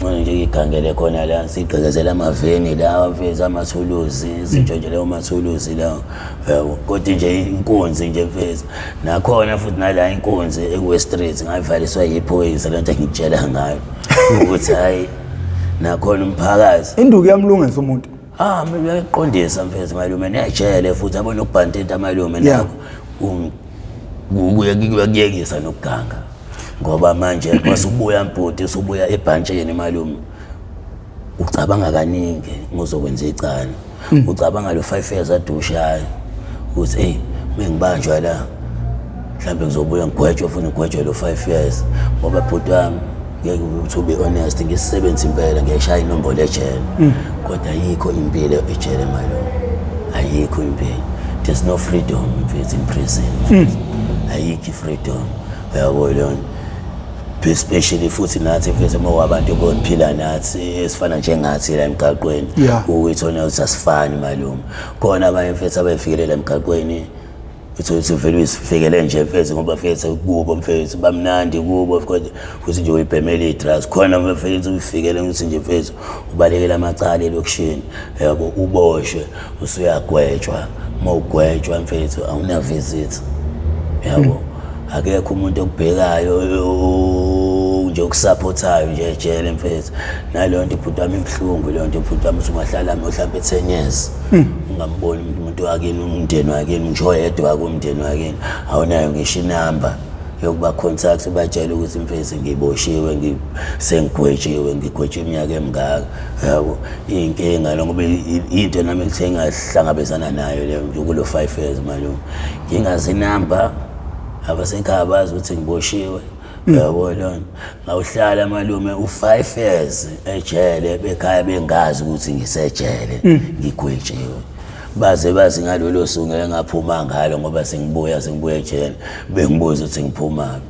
ngone nje igangele khona la sigqekezela amaveni lawa mfethu amathuluzi izinto nje leyo mathuluzi lawo yabo kodwa nje inkonzi nje mfethu nakhona futhi nala inkonzi eWest Street ngayivaliswa yiphoyisa lento engitshela ngayo ukuthi hayi nakhona umphakathi induku yamlungisa umuntu mina uyayiqondisa mfethu malume nejele futhi abona ukubhantenta malume nakho kuyekisa nokuganga ngoba manje masubuya mbhuti usubuya ebhantsheni malume ucabanga kaningi ngizokwenza icala ucabanga lo 5 years adushayo ukuthi hey mengibanjwa la mhlambe ngizobuya ngigwetshwe futhi ngigwetshwe lo 5 years ngoba bhuti wami ngeke to be honest ngisebenza impela ngiyashaya inombolo ejele kodwa ayikho impilo ejele malume ayikho impilo there's no freedom in prison ayikho freedom yabo lona especially futhi nathi mfethu uma wabantu bophila nathi esifana njengathi la emgaqweni uwithona usasifani malume khona abanye mfethu abayifikelela emgaqweni uthi vele usifikele nje mfethu ngoba mfethu kubo mfethu bamnandi kubo futhi nje uyibhemele idrugs khona mfethu ufikele ukuthi nje mfethu ubalekela amacala elokushini yabo uboshwe usuyagwetshwa mawugwetshwa mfethu awuna visit yabo akekho umuntu okubhekayo nje ukusupportayo nje ejele mfethu nalonto ibhuti wami ibhlungu lonto ibhuti wami usungahlala mhlawumbe 10 years ungamboni umuntu wakini umndeni wakini nje oyedwa kumndeni wakini awunayo ngisho inamba yokuba contact batshela ukuthi mfethu ngiboshiwe sengigwetshiwe ngigwetshe iminyaka emingaka yabo inkinga ngoba into nami ngithe ngahlangabezana nayo le kulo 5 years malume ngingazi inamba abasekhaya bazi ukuthi ngiboshiwe yabo lona ngawuhlala malume u5 years ejele bekhaya bengazi ukuthi ngisejele ngigwetshiwe bazi ngalolo suku ngeke ngaphuma ngalo ngoba sengibuya ejele bengibuza ukuthi ngiphuma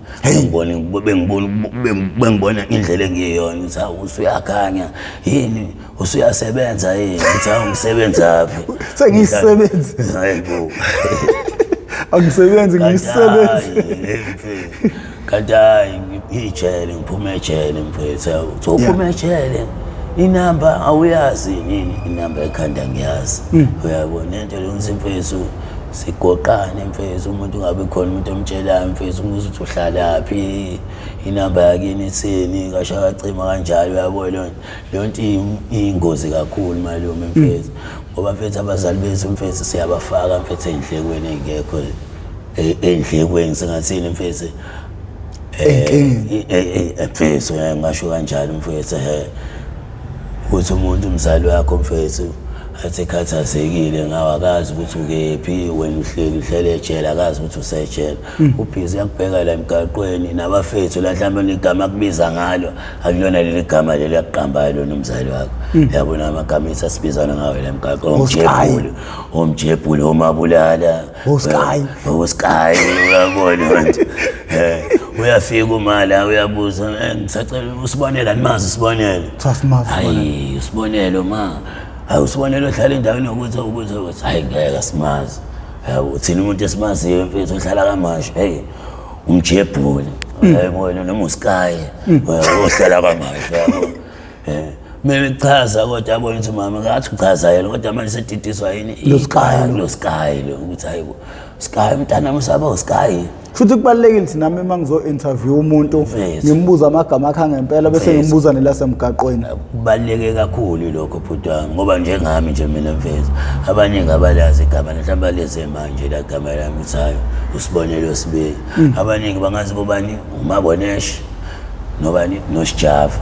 bengibona indlela engiyona ukuthi usuyakhanya yini usuyasebenza yini ukuthi ngisebenzaphi sengisebenza hayibo angisebenzi ngisebenza kanti ijele ngiphuma ejele mfethu uphuma ejele inamba awuyazi nini inamba ekhanda ngiyazi uyabona into le mfethu sigoqane mfethu umuntu ngabe khona umuntu omtshelayo mfethu ukuthi uhlalaphi inamba yakini ithini kasha kacima kanjalo uyabona lonto ingozi kakhulu malume mfethu ngoba mfethu abazali bethu mfethu siyabafaka mfethu endlekweni engekho endlekweni singathini mfethu mfethu ngisho kanjalo mfethu ukuthi umuntu umzali wakho mfethu athi khathazekile ngawe akazi ukuthi ukephi wena uhleli ejele akazi ukuthi usejele ubhizi yakubheka la emgaqweni nabafethu la mhlawumbe igama kubiza ngalo akulona leli gama leli yaqamba lona umzali wakho yabona amagama ethi asibizana ngawe la emgaqweni omjebhule omabulala uSky uyabona nje uyafika umala uyabuza ngisacela usibonela nimazi sibonele hayi usibonelo ma awusibonelo hlala endaweni ukuthi hayi ngeke simazi yabo thina umuntu esimaziyo mfethu ohlala kamasho hey umjebhule uyabona noma uSky ohlala kamasho yabo mimi chaza kodwa yabona ukuthi mama ngathi uchaza yena kodwa manje sedidiswa yini lo Sky lo ukuthi hayibo Sky umntana musaba uSky futhi kubalekile thina nami ngizo interview umuntu ngimbuza amagama akhe ngempela bese ngimbuza nelasemgaqweni kubaleke kakhulu lokho bhuti wami ngoba njengami nje mina mfethu abaningi abalazi igama mhlawumbe leze manje la gama lami uthayo usibonelo sibe abaningi bangazi bobani uMabonesh nobani noSjava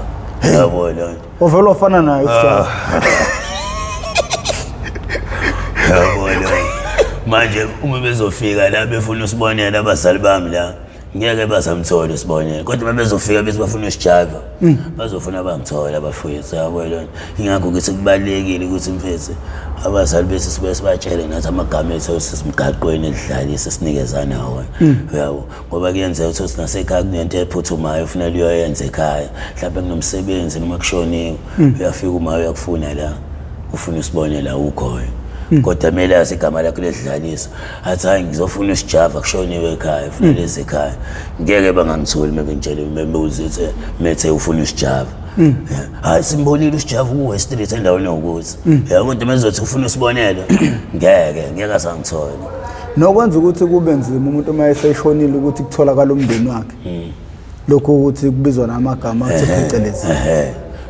yabona ovela ofana naye uSjava yabona manje uma bezofika la befuna usibonela abazali bami la ngeke bazamthola usibonela kodwa bezofika bese bafuna uSjava bazofuna bangithola abafowethu yabona ingakho ukuthi kubalekile ukuthi mfethu abazali bese sibe sibatshele nathi amagama ethu sesimgaqweni edlalisa sinikezana wona yabo ngoba kuyenzeka ukuthi sinasekhaya kunento ephuthumayo ufuna liyoyenza ekhaya mhlawumbe kunomsebenzi noma kushoniwe uyafika uma uyakufuna la ufuna usibonela ukhoyo kodwa mele yazi igama lakho ledlalisa athi hayi ngizofuna uSjava kushoniwe ekhaya ufuna lezi ekhaya ngeke bangangitholi mebengitshele membuzithi methe ufuna uSjava hayi simbonile uSjava uWest Street endaweni ukuthi kodwa mezothi ufuna usibonelo ngeke asangithola nokwenza ukuthi kube nzima umuntu uma eseshonile ukuthi kutholakala umndeni wakhe lokho ukuthi kubizwa namagama athi phecelezi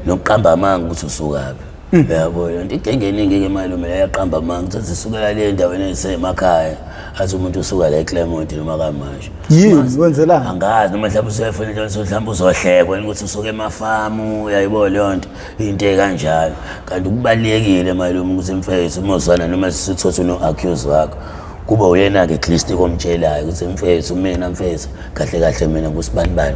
nokuqamba amanga ukuthi usukaphi yabona into engeningi ke malume la yaqamba amanga ukuthi sisukela le ndaweni esemakhaya athi umuntu usuka la eClermont noma kaMasha yini wenzelana angazi noma mhlawumbe usefanele mhlawumbe uzohlekwa ukuthi usuke emafamu uyayibona leyo nto into ekanjalo kanti kubalekile malume ukuthi mfethu umozwana noma sisithotha uno-accuse wakho kuba uyena ke at least komtshelayo ukuthi mfethu mina mfethu kahle mina ngusibani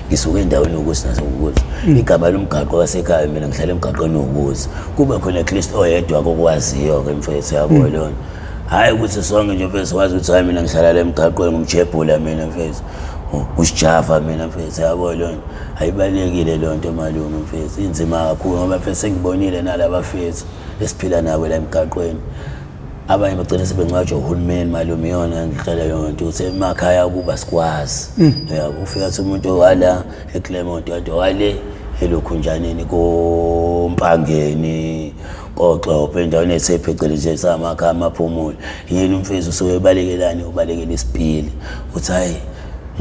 ngisuke endaweni ukuthi nasokuthi igama lomgaqo wasekhaya mina ngihlala emgaqweni ukuthi kuba khona at least oyedwa kokwaziyo ke mfethu yabo lona hayi ukuthi sonke nje mfethu wazi ukuthi hayi mina ngihlala la emgaqweni ngumjebhula mina mfethu uSjava mina mfethu yabo lona ayibalekile lonto malume mfethu inzima kakhulu ngoba mfethu sengibonile nalaba mfethu esiphila nabo la emgaqweni abanye bagcina sebengcwatshwa uhulumeni malume yona ngihlala yonke ukuthi emakhaya kuba sikwazi yabo ufika ukuthi umuntu wala eClermont kodwa wale elokhunjaneni kompangeni koxophe endaweni esephecelezi nje samakhaya amaphumulo yini umfethu usoyebalekelani ubalekela isipili uthi hayi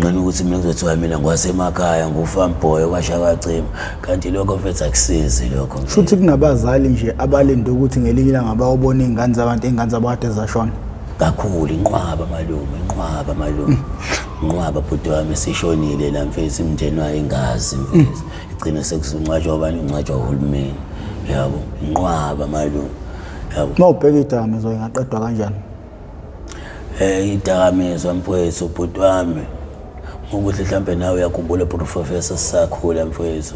ngani ukuthi mina ngizothiwa mina ngwasemakhaya ngufamboy kwasha kwacima kanti lokho mfethu akusizi lokho futhi kunabazali nje abalinde ukuthi ngelinye ilanga bayobona izingane zabantu izingane zabakade zashona kakhulu inqwaba malume inqwaba bhuti wami esishonile la mfethu imndeni wayo ingazi mfethu igcina sekuzungcwatshwa abanye ungcwatshwa uhulumeni yabo inqwaba malume yabo mawubheka idakamizwa ingaqedwa kanjani idakamizwa mfethu bhuti wami ukuthi mhlambe nawe uyakhumbula professor sakhula mfethu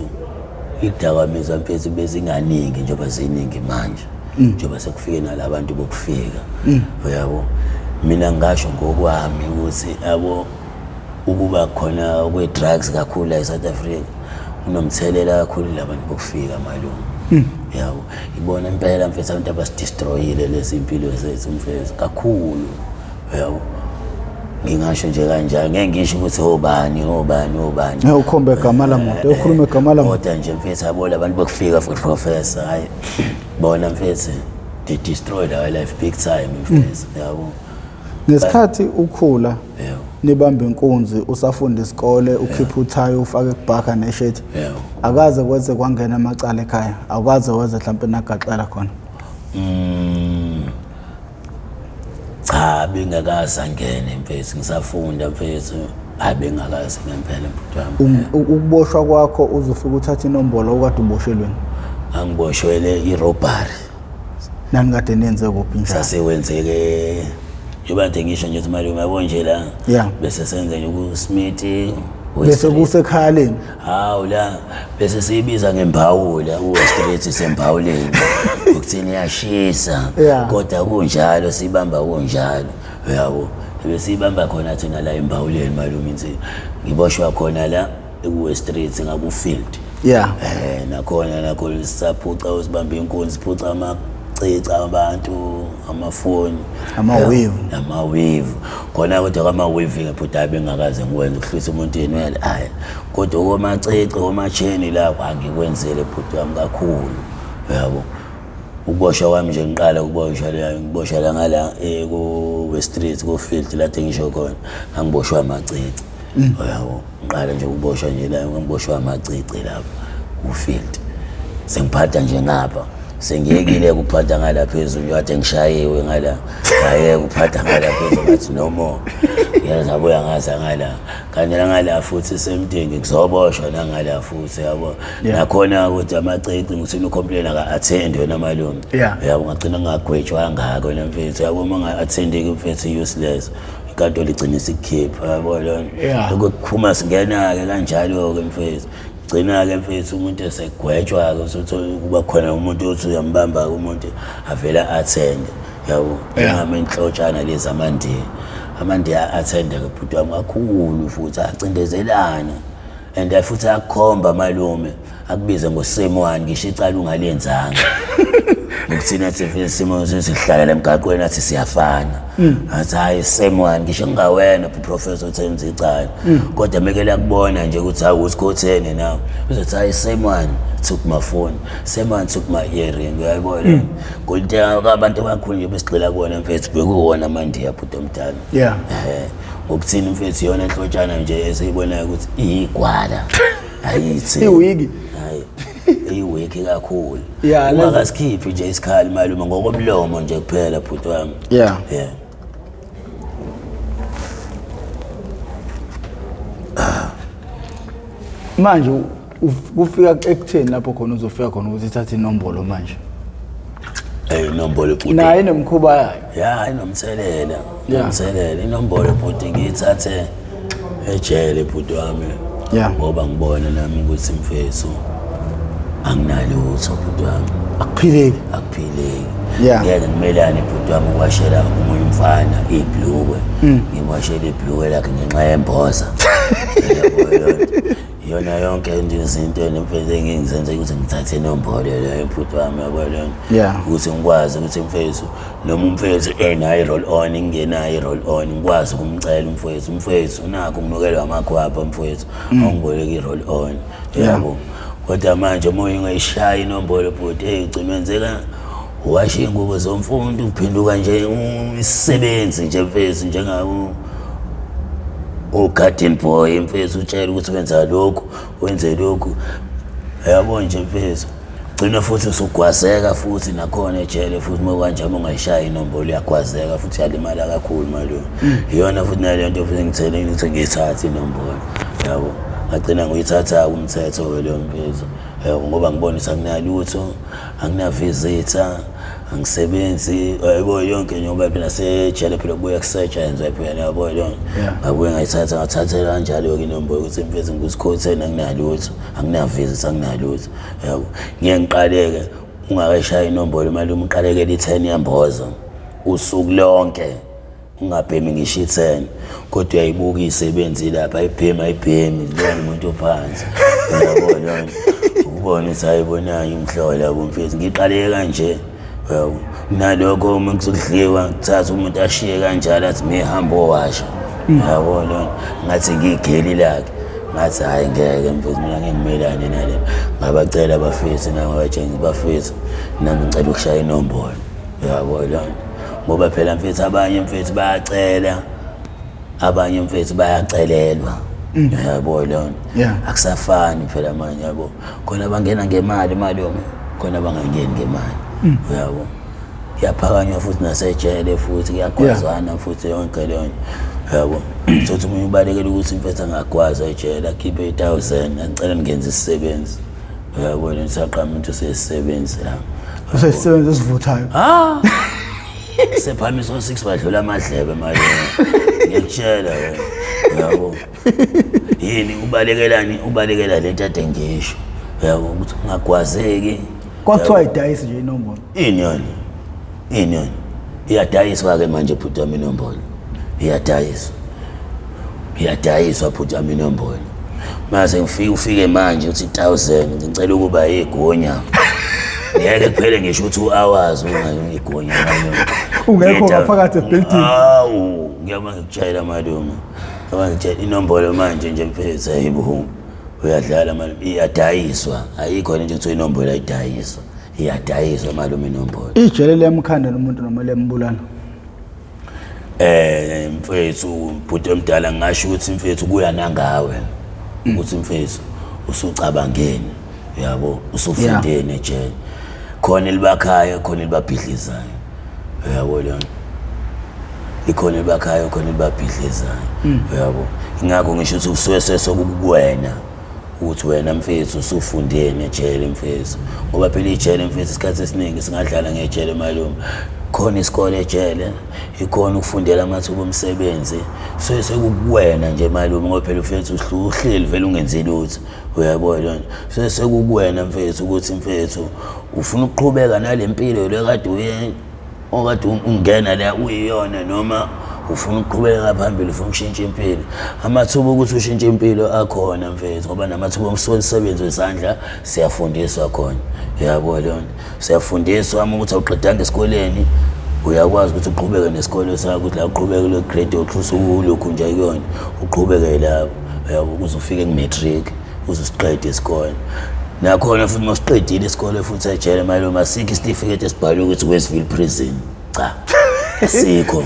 idakamizwa mfethu bezinganingi njengoba ziningi manje njengoba sekufike nalabantu bokufika uyabo mina ngasho ngokwami ukuthi yabo ukuba khona kwe drugs kakhulu la eSouth Africa unomthelela kakhulu labantu bokufika malume yabo ibona impela mfethu abantu abasidestroyile lezi impilo zethu mfethu kakhulu yabo ngingasho nje kanjani ngeke ngisho ukuthi obani ukhombe igama lamuntu ukhulume igama lamuntu kodwa nje mfethu abola abantu bokufika futhi professor hayi bona mfethu they destroyed our life big time mfethu yabo Ngesikhathi ukhula nibamba inkunzi usafunda isikole ukhipha uthayi ufake kubhaka neshethi akaze kwenze kwangena amacala ekhaya akaze wenze mhlawumbe nagaxela khona cha bengakaza ngene mfethu ngisafunda mfethu abengakazi ngempela mfuthu ukuboshwa kwakho uzofika uthatha inombolo okade uboshelweni angiboshwele irobbery nani kade nenze kuphi njalo sasewenzeke njengoba ngisho nje imali uyabona nje la bese senze nje kuSmith bese kusekhaleni hawu la bese siyibiza ngembawula uWestreet sembawuleni ukuthini yashisa kodwa kunjalo sibamba kunjalo yabo bese ibamba khona thina la embawuleni malume insi ngiboshwa khona la eWestreet ngakufield nakhona sisaphuca usibamba inkunzi siphuca amacica abantu amafoni amawave khona kodwa amawave ngephuta bengakaze ngikwenza ukuhlisa umuntu yenwele kodwa komacica komacheni la angikwenzele phuthu wami kakhulu yabo ukuboshwa kwami nje ngiqala ukuboshwa la ngala eWestreet kufield la ngisho khona angiboshwa amacici yabo ngiqala nje ukuboshwa nje la ngiboshwa amacici lapha kufield sengiphatha nje ngapha sengiyekile ukuphatha ngala phezulu kade ngishayiwe ngala haye ukuphatha ngala phezulu ngathi no more yazabuya ngaza ngala kanye ngala futhi semdingi ngizoboshwa nangala futhi yabo nakhona ukuthi amacici ngithini ucomplain aka attend wena malume yabo ngagcina ngagwetshwa ngako nemfethu yabo manga-attendeki mfethu useless ikado ligcinisa ikhipha yabo lona ukuphuma singena ke kanjalo ke mfethu gcina ke mfethu umuntu esegwetshwa ke sothi kuba khona umuntu othi uyambamba umuntu avela attend yabo ngamenhlotshana lezi amandi attend ke phuthu wami kakhulu futhi acindezelana and futhi akukhomba malume akubize ngoSem1 ngisho icala ungalenzanga ukuthina sifisimo sesihlala emgaqweni athi siyafana athi hayi Sem1 ngisho ngawena professor uthenza icala kodwa mekela kubona nje ukuthi hawu usikhothene nawe uzothi hayi Sem1 took my phone Sem1 took my earring uyayibona kodwa abantu abakhulu nje besigxila kuona mfethu bekuwona manje yaphutha omdala ngokuthini mfethu yona enhlotshana nje esiyibonayo ukuthi igwala ayithi iwiki iwiki kakhulu ungakasikhipi nje isikhali malume ngokomlomo nje kuphela phuthu wami manje kufika ekutheni lapho khona uzofika khona ukuthi ithathe inombolo manje inombolo phuthu nayo nemkhuba yayo inomthelela inombolo phuthu ngiyithathe ejele phuthu wami ngoba ngibona nami ukuthi mfethu anginalutho phuthu wami akuphileki ngeke ngimelane phuthu wami ukwashela umunye umfana ibhlukwe ngimwashela ibhlukwe lakhe ngenxa yemboza yona yonke izinto nemfethu engizenze ukuthi ngithathe inombolo leyo phuthu wami yabona ukuthi ngikwazi ukuthi mfethu noma umfethu enayo roll on ngingenayo roll on ngikwazi ukumcela umfethu nakho nginokelwa amakhwapha mfethu awungiboleke i-roll on yabo kodwa manje uma ungayishaya inombolo phuthu igcina wenzeka washiya ingubo zomfundo uphinduka nje isisebenzi nje mfethu njengawo garden boy mfethu utshela ukuthi wenza lokhu wenze lokhu yabo nje mfethu gcina futhi usugwazeka futhi nakhona ejele futhi uma kanjalo ungayishaya inombolo uyagwazeka futhi yalimala kakhulu malume iyona futhi nalento futhi ngitheleni ukuthi ngiyithathe inombolo yabo ngagcina ngiyithatha umthetho welo mfethu ngoba ngibonisa akunalutho anginavisitor angisebenzi yabo yonke njengoba phela sejele phela kubuya kusetshenzwe phela yabo yonke ngabuye ngathatha kanjalo ke inombolo ukuthi mfethu ngikusikhothena anginalutho anginavisitor anginalutho yabo ngeke ngiqaleke ungakashaya inombolo malume uqalekele i10 yambozo usuku lonke ungabhemi ngisho i10 kodwa uyayibuka isebenzi lapha ayibhemi lona umuntu ophansi yabo yonke ubona sayibonayo imhlola yabo mfethu ngiqaleke kanje naloko uma kusudliwa kuthatha umuntu ashiye kanjalo athi mehamba owasha yabo lona ngathi ngigeli lakhe ngathi hayi ngeke mfethu mina ngimelane nale ngabacela abafethu nabo bajengi bafethu nami ngicela ukushaya inombolo yabo lona ngoba phela mfethu abanye mfethu bayacela abanye mfethu bayacelelwa yabo lona akusafani phela manje yabo khona bangena ngemali malume khona bangangeni ngemali yabo yaphakanywa futhi nasejele futhi kuyagwazana futhi yonke leyo yabo sothi umuntu ubalekela ukuthi mfethu angagwaza ejele akhiphe 1000 ngicela ngenze isisebenzi yabo lena saqama umuntu sesisebenzi la usesisebenzi esivuthayo sephamiso 6 badlula amadlebe manje ngiyakutshela yabo yini ubalekela lento ade ngisho yabo ukuthi ungagwazeki kwathiwa idayisi nje inombolo inyoni iyadayiswa ke manje phutama inombolo iyadayiswa phutama inombolo mase ufike manje uthi 1000 ngicela ukuba igonya ngeke kuphele ngisho 2 hours ungayo igonya ungekho ngaphakathi ebuilding ngiyama ngikutshela malume ngiyakutshela inombolo manje nje mfethu ayibuhu uyadlala malume iyadayiswa ayikho nje ukuthi inombolo ayidayiswa iyadayiswa malume inombolo ijele lemkhanda nomuntu noma lembulana mfethu bhuti omdala ngisho ukuthi mfethu kuya nangawe ukuthi mfethu usucabangeni yabo usufundene ejele khona elibakhaya khona elibabhidlizayo yabo lona ikhona elibakhaya khona elibabhidlizayo yabo ingakho ngisho ukuthi usuwese sokuwena ukuthi wena mfethu usufundene ejele mfethu ngoba phela ijele mfethu isikhathi esiningi singadlala ngejele malume khona isikole ejele ikhona ukufundela amathuba omsebenzi so sekukuwena nje malume ngoba phela mfethu uhleli vele ungenzi lutho uyabona so sekukuwena mfethu ukuthi mfethu ufuna ukuqhubeka nalempilo lekade okade ungena la uyiyona noma ufuna ukuqhubeka phambili ufuna ukushintsha impilo amathuba ukuthi ushintshe impilo akhona mfethu ngoba namathuba omsebenzi wesandla siyafundiswa khona uyabona siyafundiswa ukuthi awuqedanga esikoleni uyakwazi ukuthi uqhubeke nesikole sakho ukuthi la uqhubeke lo grade lokhu nje kuyona uqhubeke la yabo ukuze ufike ku-matric uzusiqede isikole nakhona futhi masiqedile isikole futhi ejele malume asikho isitifiketi esibhalwe ukuthi Westville prison cha asikho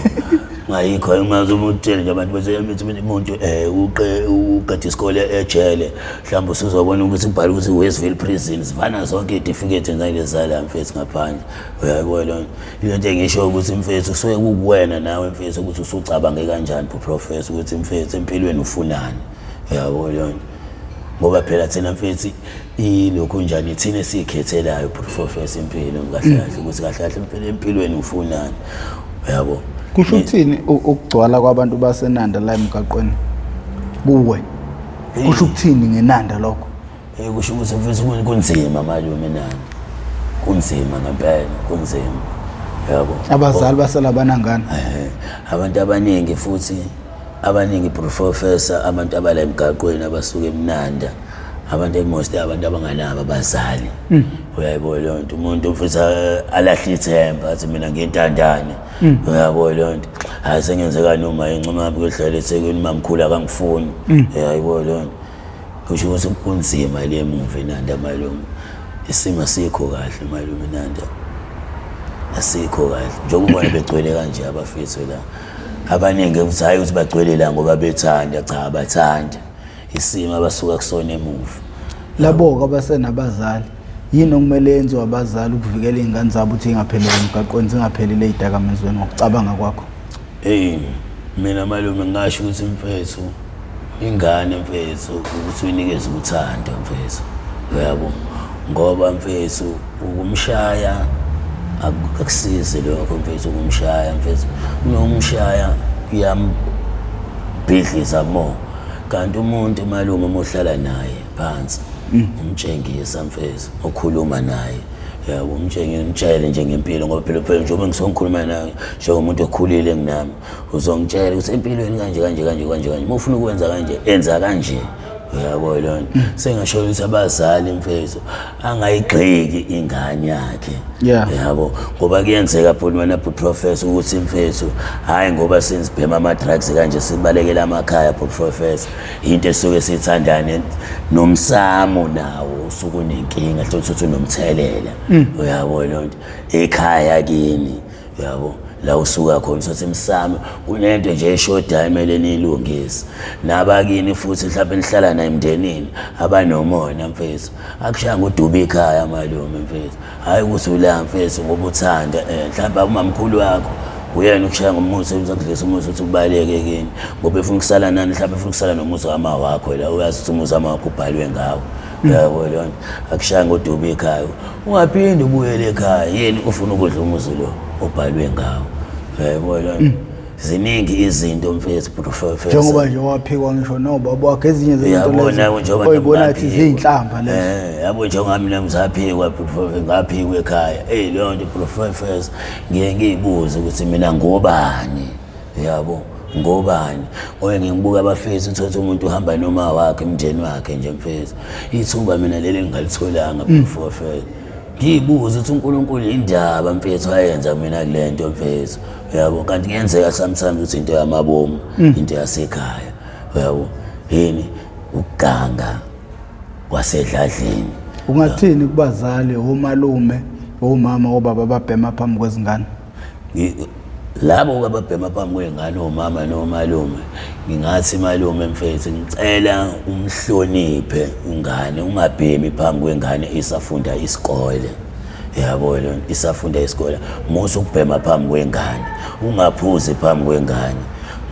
ngayikho engazi umutshela nje abantu beseyamethi umuntu uqede isikole ejele mhlawumbe usuzobona ukuthi kubhalwe ukuthi Westville prison sivana zonke izitifiketi ngayilezala mfethu ngaphandle uyayibona into engisho ukuthi mfethu kusuke kuwena nawe mfethu ukuthi usucabange kanjani professor ukuthi mfethu empilweni ufunani uyabona ngoba phela thina mfethu ilokho njani thina esikhethelayo professor impilo kahle kahle ukuthi kahle kahle empilweni ufunani uyabo kusho ukuthini ukugcwala kwabantu baseNanda la emgaqweni kuwe kusho ukuthini ngeNanda lokho kusho ukuthi mfethu kunzima malume nani kunzima ngempela kunzima yabo abazali baselabana ngani abantu abaningi futhi abaningi professor abantu abala emgaqweni abasuka eMnanda abantu emost abantu abanganabo abazali uyayibona lonto umuntu mfethu alahle ithemba athi mina ngentandane uyabona lonto asengenzeka noma incoma kwehlala eThekwini mamkhulu akangifuni uyayibona lonto kusho ukuthi kunzima le emuva eNanda malume isimo sikho kahle malume eNanda asikho kahle njengoba begcwele kanje abafethu la abaningi ukuthi hayi ukuthi bagcwele la ngoba bethanda cha abathanda isimo abasuka kusona emuva labo abasenabazali yini okumele yenziwe abazali ukuvikela izingane zabo ukuthi ingapheleli emgaqweni zingaphelele ezidakamizweni ngokucabanga kwakho mina malume ngasho ukuthi mfethu ingane mfethu ukuthi uyinikeze uthando mfethu uyabo ngoba mfethu ukumshaya akusize lokho mfethu ukumshaya mfethu unomshaya uyambhidliza mo kanti umuntu malume ohlala naye phansi umtshengisa mfethu okhuluma naye yabo umtshele nje ngempilo ngoba phela njengoba ngisongikhuluma naye njengomuntu okhulile nginami uzongitshela ukuthi empilweni kanje uma ufuna ukwenza kanje enza kanje uyabo lona sengasho ukuthi abazali mfethu angayigxeki ingane yakhe yabo ngoba kuyenzeka phela wena professor ukuthi mfethu hayi ngoba senzibhema ama drugs kanje sibalekela amakhaya professor into esuke sithandane nomsamo nawo usuku nenkinga hlothi unomthelela uyabo lonto ekhaya kini yabo la usuka khona sothi msamo kunento nje eshodayo emele nilungise nabakini futhi mhlawumbe nihlala naye emndenini abanomona mfethu akushanga uduba ekhaya malume mfethu hayi ukuthi ula mfethu ngoba uthanda mhlawumbe umamkhulu wakho uyena ukushaya ngomuzi uzakudlisa umuzi uthi kubaleke kini ngoba efuna ukusala nani mhlawumbe efuna ukusala nomuzi wama wakho la uyazi ukuthi umuzi wama wakho ubhalwe ngawo yabo lona akushaya ngoduba ekhaya ungaphinde ubuyele ekhaya yini ufuna ukudla umuzi lo ubhalwe ngawo yabo lona ziningi izinto mfethu professor njengoba nje waphikwa ngisho nobaba wakhe ezinye zezinto lezo oyibona ukuthi izinhlamba lezo yabo njengoba mina ngizaphikwa professor ngaphikwa ekhaya leyo nto professor ngiye ngiyibuze ukuthi mina ngobani yabo ngobani oye ngibuka abafethu uthatha umuntu uhamba noma wakhe emndeni wakhe nje mfethu ithuba mina leli ngalitholanga professor ngiyibuza ukuthi uNkulunkulu indaba mfethu ayenza mina kulento mfethu yabo kanti kuyenzeka sometimes ukuthi into yamabomu into yasekhaya yabo yini ukuganga kwasedladleni ungathini kubazali omalume omama obaba babhema phambi kwezingane labo ababhema phambi kwengane omama nomalume ngingathi malume mfethu ngicela umhloniphe ingane ungabhemi phambi kwengane isafunda isikole yabo lona isafunda isikole musu ukubhema phambi kwengane ungaphuzi phambi kwengane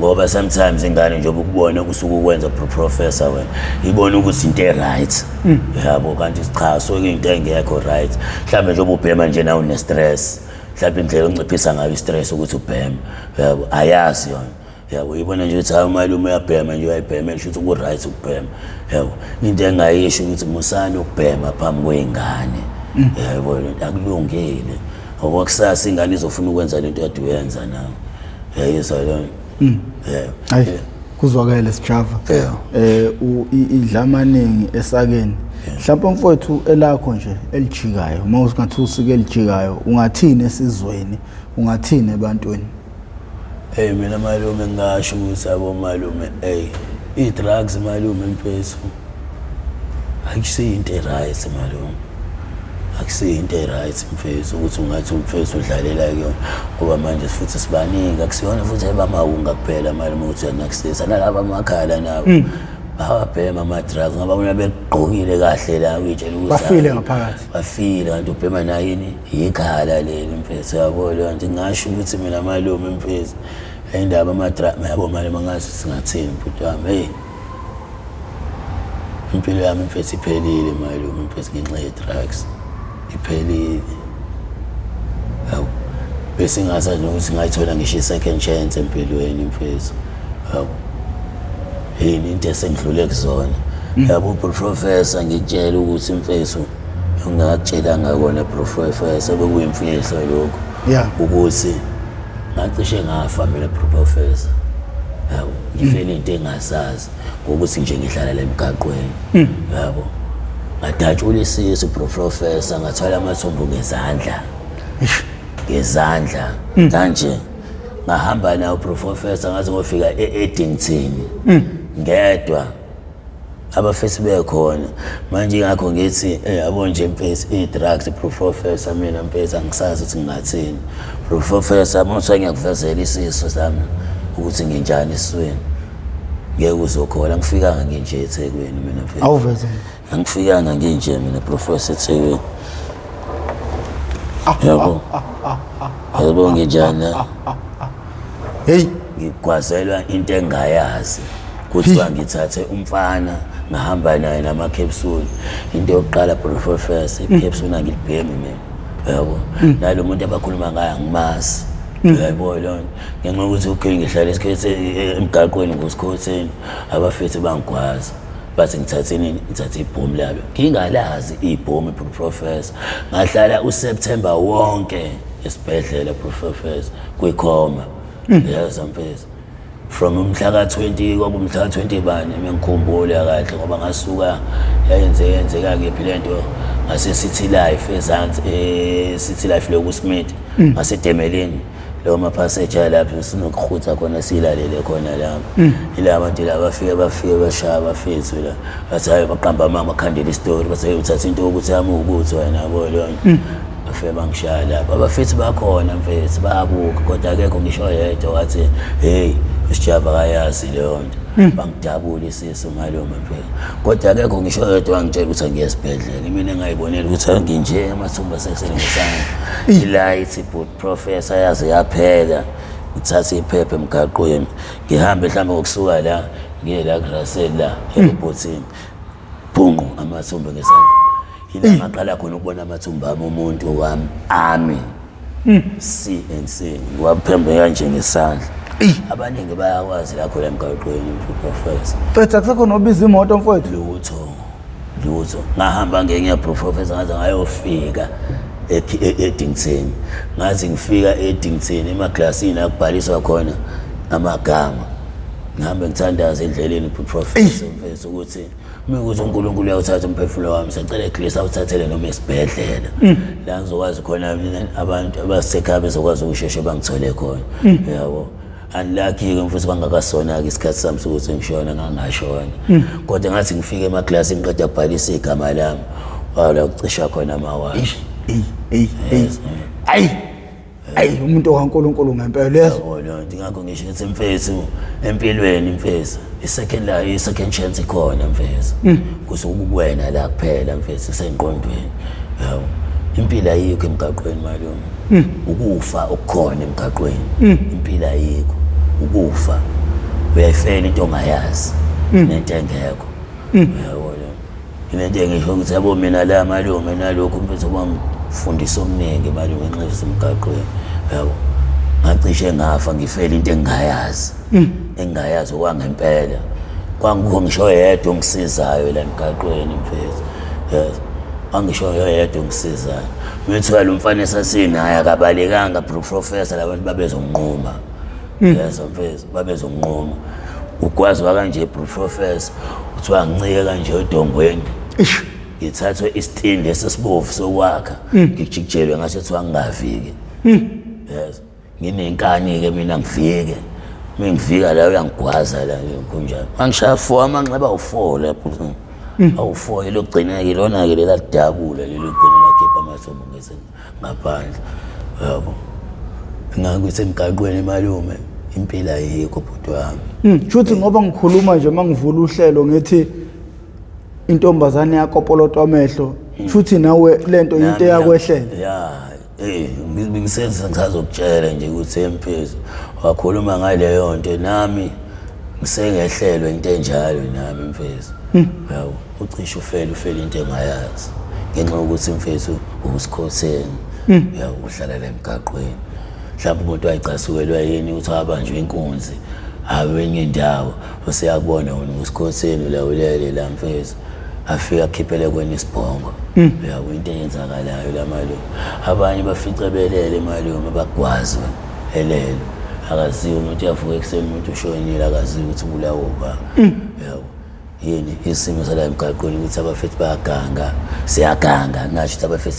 ngoba sometimes ingane njengoba ukubona kusuka ukwenza professor wena ibona ukuthi into right yabo kanti cha so into engekho right mhlambe njengoba ubhema nje nawo une stress mhlawumbe indlela onciphisa ngayo istress ukuthi ubheme yabo ayazi yona yabo ibona nje ukuthi malume uyabhema nje uyayibhema kusho ukuthi ku right ukubhema yabo into engayisho ukuthi musana ukubhema phambi kwengane yabo akulungile ngoba kusasa ingane izofuna ukwenza lento kade uyenza nawe yayizwa lona hayi kuzwakele sijava idlamaningi esakeni mhlawumbe mfowethu elakho nje elijikayo uma usingathi usike elijikayo ungathini esizweni ungathini ebantwini mina malume ngasho ukuthi abo malume i-drugs malume mfethu akusinto right malume akusinto right mfethu ukuthi ungathi umfethu udlalela kuyona ngoba manje futhi sibaningi akusiyona futhi ebamawunga kuphela malume ukuthi uyakusisa nalabo amakhala nabo bawabhema ama-drugs ngoba bona begqokile kahle la uyitshela ukuthi bafile ngaphakathi bafile kanti ubhema nayini yikhala leli mfethu yabo leyo nto ngingasho ukuthi mina malume mfethu indaba ama-drugs yabo malume angazi singathini mfuthu wami impilo yami mfethu iphelile malume mfethu ngenxa ye-drugs iphelile hawu bese ngasazi ukuthi ngayithola ngisho i-second chance empilweni mfethu hawu yini into esengidlule kuzona yabo professor ngitshela ukuthi mfethu ungakutshela ngakona professor bekuyimfihlo lokho ukuthi ngacishe ngafa mina professor yabo ngifele into engasazi ngokuthi nje ngihlala la emgaqweni yabo ngadatshula isisu professor ngathwala amathumbu ngezandla kanje ngahamba nawo professor ngaze ngofika eEdington ngedwa abafesi bekhona manje ngakho ngithi yabo nje mfethu i-drugs professor mina mfethu angisazi ukuthi ngingathini professor manje ngiyakuvezela isiso sami ukuthi nginjani esweni ngeke uzokhola ngifikanga nginje eThekwini mina mfethu awuveze angifikanga nginje mina professor eThekwini yabo nginjani hey ngigwazelwa into engayazi kuthiwa ngithathe umfana ngahamba naye nama-capsule into yokuqala professor i-capsule angilibhemi mina yabo nalo muntu abakhuluma ngayo angimazi yabo lona ngenxa yokuthi ukhe ngihlala isikhathi emgaqweni ngusikhotheni abafethu bangigwaza bathi ngithathe ibhomu labo ngingalazi ibhomu professor ngahlala uSeptember wonke esibhedlela professor kwikhoma yaza mfethu from umhla ka-20 kwaba umhla ka-20 bani ngikhumbula kahle ngoba ngasuka yenzeka kephi lento ngase-City Life ezansi City Life lokuSmith ngasedemeleni leyo maphaseja lapho sinokukhutha khona silalele khona lapho ila abantu la bafike bashaya bafethu la bathi hayi baqamba mama bakhandela istori bathi uthatha into ukuthi ama ukuthi wena yabo leyo bafike bangishaya lapha abafethu bakhona mfethu bayabuka kodwa akekho ngisho yedwa wathi hey isijaba kayazi leyo nto bangidabula isiso malume mfethu kodwa akekho ngisho yedwa wangitshela ukuthi ngiyesibhedlela mina engayibonela ukuthi anginje Amathumbu asekusele ngesandla ilight but professor yazi yaphela ngithatha iphepha emgaqweni ngihambe mhlawumbe ngokusuka la ngiye la Grasel la ebhotini bungu Amathumbu ngesandla ila ngaqala khona ukubona Amathumbu ami umuntu wami ami CNC ngiwaphembe kanje ngesandla abaningi bayakwazi la khona emgaqweni professor mfethu akusekho nobiza imoto mfethu lutho ngahamba ngenye professor ngaze ngayofika eDington ngathi ngifika eDington emaklasini akubhaliswa khona amagama ngihambe ngithandaza endleleni professor mfethu ukuthi ukuthi uNkulunkulu uyawuthatha umphefumulo wami sicela iglesi awuthathele noma esibhedlela la ngizokwazi khona abantu abasekhaya bezokwazi ukusheshe bangithole khona yabo unlucky-ke mfethu kwangakasona-ke isikhathi sami sokuthi ngishona ngangashona kodwa ngathi ngifike emaklasini ngiqeda kubhalisa igama lami wala kucisha khona amawashi ayi umuntu kaNkulunkulu ngempela lezo ngakho ngisho ukuthi mfethu empilweni mfethu i-second chance ikhona mfethu kusukuwena la kuphela mfethu sengqondweni yabo impilo ayikho emgaqweni malume ukufa okukhona emgaqweni impilo ayikho ukufa uyayifela into ongayazi nento engekho yabo into engisho ukuthi yabo mina la malume nalokho mfethu bangifundisa okuningi malume ngenxa emgaqweni yabo ngacishe ngafa ngifela into engayazi okwangempela kwangikho ngisho yedwa ongisizayo la emgaqweni mfethu yes angisho yedwa ngisizayo methwa lo mfana esasinaye akabalekanga professor labantu babezonquma yes mfethu babezonquma ukwazi kanje professor uthiwa ngincike kanje edongweni ngithathwe isitindi esesibovu sokwakha ngikujikelwe ngasho kuthiwa ngingaviki yes nginenkani ke mina ngifike mengifika la uyangigwaza la kunjalo angishaya 4 amanxeba u4 lapho awu4 elogcina ke lona ke leladabula lelogcina lakhipha Amathumbu ngaphandle yabo ngakuthi emgaqweni malume impilo ayikho bhuti wami futhi ngoba ngikhuluma nje mangivula uhlelo ngithi intombazane yakopolotwa amehlo futhi nawe lento into yakwehlela ngisenza ngizokutshela nje ukuthi emphezulu wakhuluma ngaleyo nto nami ngisengehlelwe into enjalo nami mfethu yabo ucishe ufela into engayazi ngenxa ukuthi mfethu usikhotheni yabo uhlala la emgaqweni mhlawumbe umuntu wayicasukelwa yini ukuthi abanjwe inkunzi awenye indawo useyakubona wona usikhotheni la ulele la mfethu afika akhiphele kweni isibhongo yabo into eyenzakalayo la malume abanye bafice belele malume bagwazwe elelo akaziwe umuntu yavuka ekuseni umuntu ushonile akaziwe ukuthi ubulawa ubaba yabo yini isimo sala emgaqweni ukuthi abafethu bayaganga siyaganga ngasho ukuthi abafethu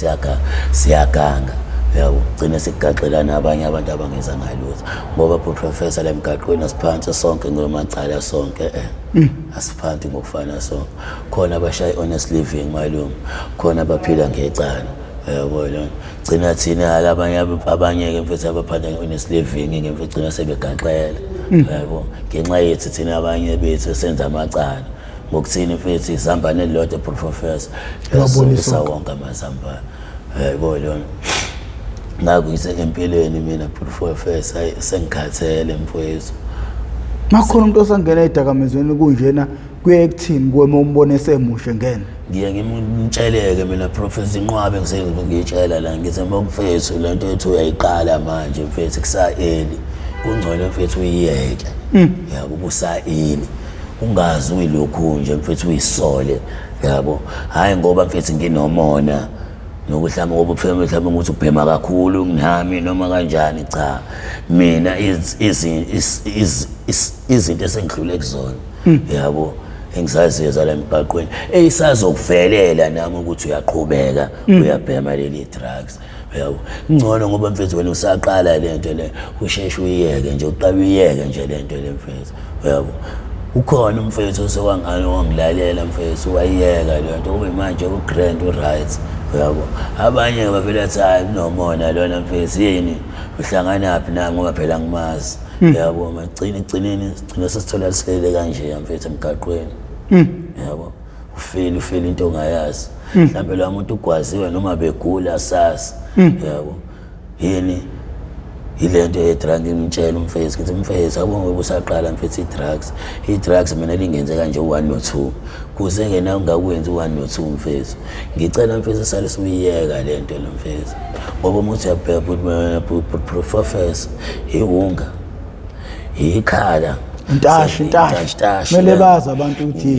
siyaganga yabo gcina sikugaxelana abanye abantu abangeza ngalutho ngoba professor la emgaqweni asiphansi sonke ngomacala sonke asiphansi ngokufana sonke khona abashaya honest living malume khona abaphila ngecala yabo lo gcina thina abanye ke mfethu abaphanda honest living ngemfethu gcina sebegaxela yabo ngenxa yethu thina abanye bethu senza amacala ngokuthini mfethu izambane lodwa professor yabonisa wonke amazambane yabo lo ngakuyise empilweni mina professor sengikhathele mfowethu makhona umuntu osangena edakamezweni kunjena kuye ekuthini kwema umbone semushe ngene ngiye ngimtsheleke mina professor inqwabe ngiyitshela la ngithi mfowethu lento ethu uyayiqala manje mfowethu kusayeli kungcono mfowethu uyiyeke yabo ubusayeli ungazi uyilokhu nje mfowethu uyisole yabo hayi ngoba mfowethu nginomona nokuhlamba ngoba ufema mhlawumbe ukuthi ubhema kakhulu nami noma kanjani cha mina izinto esengidlule kuzona yabo engisaziza la emgaqweni eyisazokuvelela nami ukuthi uyaqhubeka uyabhema leli drugs yabo ngcono ngoba mfethu wena usaqala lento le usheshe uyiyeke nje uqala uyiyeke nje lento le mfethu yabo ukhona umfethu sewangani wangilalela mfethu wayiyeka lento kube manje ugrand uright yabo abanye bavela athi nomona lona mfethu yini uhlangana phi na ngoba phela ngimazi yabo magcina sesithola sihlele kanje mfethu emgaqweni yabo ufeli into ongayazi mhlawumbe lo muntu ugwaziwe noma begula sasa yabo yini ilento ye-drug imtshela umfethu ukuthi mfethu abonge ubusaqala mfethu i-drugs mina lingenze kanje u-1 no-2 kuze ngena ungakwenzi u-1 no-2 mfethu ngicela mfethu sale sibuyeka lento lo mfethu ngoba umuthi uyabheka professor ihunga ikhala intasha mele bazi abantu ukuthi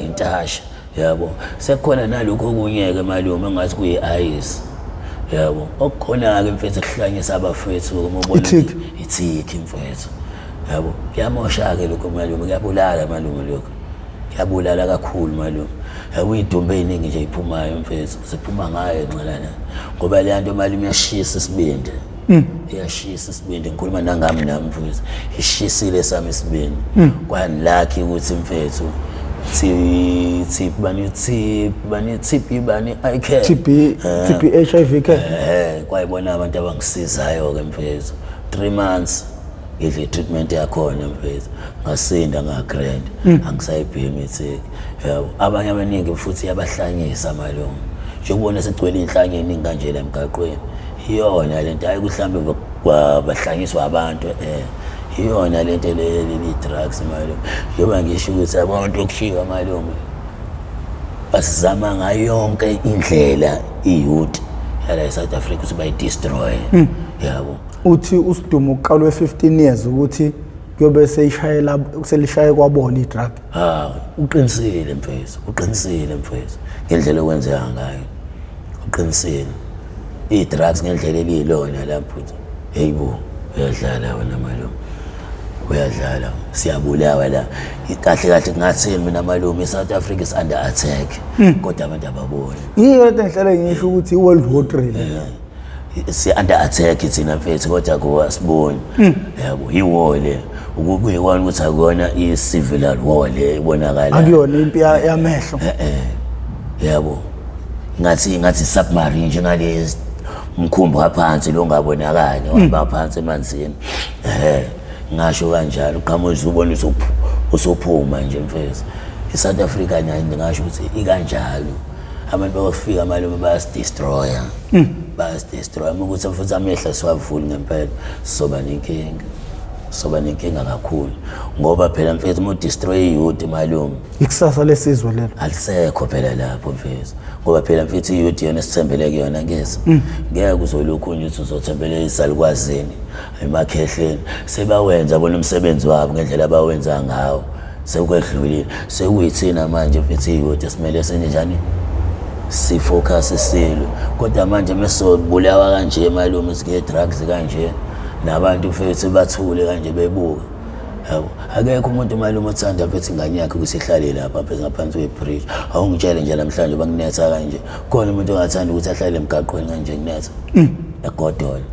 intasha yabo sekukhona nalokho okunyeke malume ngathi kuyi-ice yabo okukhona-ke mfethu kuhlanyisa abafethu uma ubona ithiki mfethu yabo kuyamosha-ke lokho malume kuyabulala malume lokho kuyabulala kakhulu malume yabo iy'dumbu ey'ningi nje yiphumayo mfethu ziphuma ngayo nxalana ngoba leya nto malume iyashisa isibindi iyashisa isibindi ngikhuluma nangami nami mfethu ishisile sami isibindi kwanilakhi ukuthi mfethu TB HIV care kwayibona abantu abangisizayo ke mfethu 3 months ngidle treatment yakhona mfethu ngasinda ngagrand angisayibhemi ithiki yabo abanye abaningi futhi yabahlanyisa malume njengobona segcwele inhlanye eningi kanje la emgaqweni iyona lento hayi kuhlambe kwabahlanyiswa abantu iyona lento le drugs malume njengoba ngisho ukuthi abantu okushika malume basizama ngayo yonke indlela iyouth yala eSouth Africa ukuthi bayidestroy yabo uthi usidumo uqalwe 15 years ukuthi kuyobe selishaya kwabona idrug uqinisile mfethu ngendlela okwenzeka ngayo uqinisile i-drugs ngendlela eliyilona lapho heyibo uyadlala wena malume uyadlala siyabulawa la kahle kungathini mina malume iSouth Africa is under attack kodwa abantu ababoni yiyo lento engihlale ngisho ukuthi iWorld War 3 si under attack thina mfethu kodwa kuwasiboni yabo iwar le ukuyikona ukuthi akona i-civil war le ibonakala akuyona impi yamehlo yabo ngathi submarine njengalezi umkhumbi waphansi lo ngabonakala waba phansi emanzini ngasho kanjalo uqhamuza ubona usophuma nje mfethu iSouth Africa nayo ngingasho ukuthi ikanjalo abantu bakufika malume bayasidestroya ukuthi mfuthu amehla siwavuli ngempela soba nenkinga kakhulu ngoba phela mfethu uma udestroy youth malume ikusasa lesizwe lelo alisekho phela lapho mfethu ngoba phela mfethu youth yona sithembele kuyona ngeze ngeke uzolokhu nje uzothembele izalukwazini emakhehleni sebawenza bona umsebenzi wabo ngendlela abawenza ngawo sekwedlulile sekuyithina manje mfethu youth esimele senjani sifocus isilo kodwa manje mesobulawa kanje malume sike drugs kanje nabantu mfethu bathule kanje bebuka yabo akekho umuntu malume othanda mfethu ingane yakhe kusihlale lapha phezulu ngaphansi kwebridge awungitshele nje namhlanje banginetha kanje khona umuntu ongathanda ukuthi ahlale emgaqweni kanje kunetha egodolo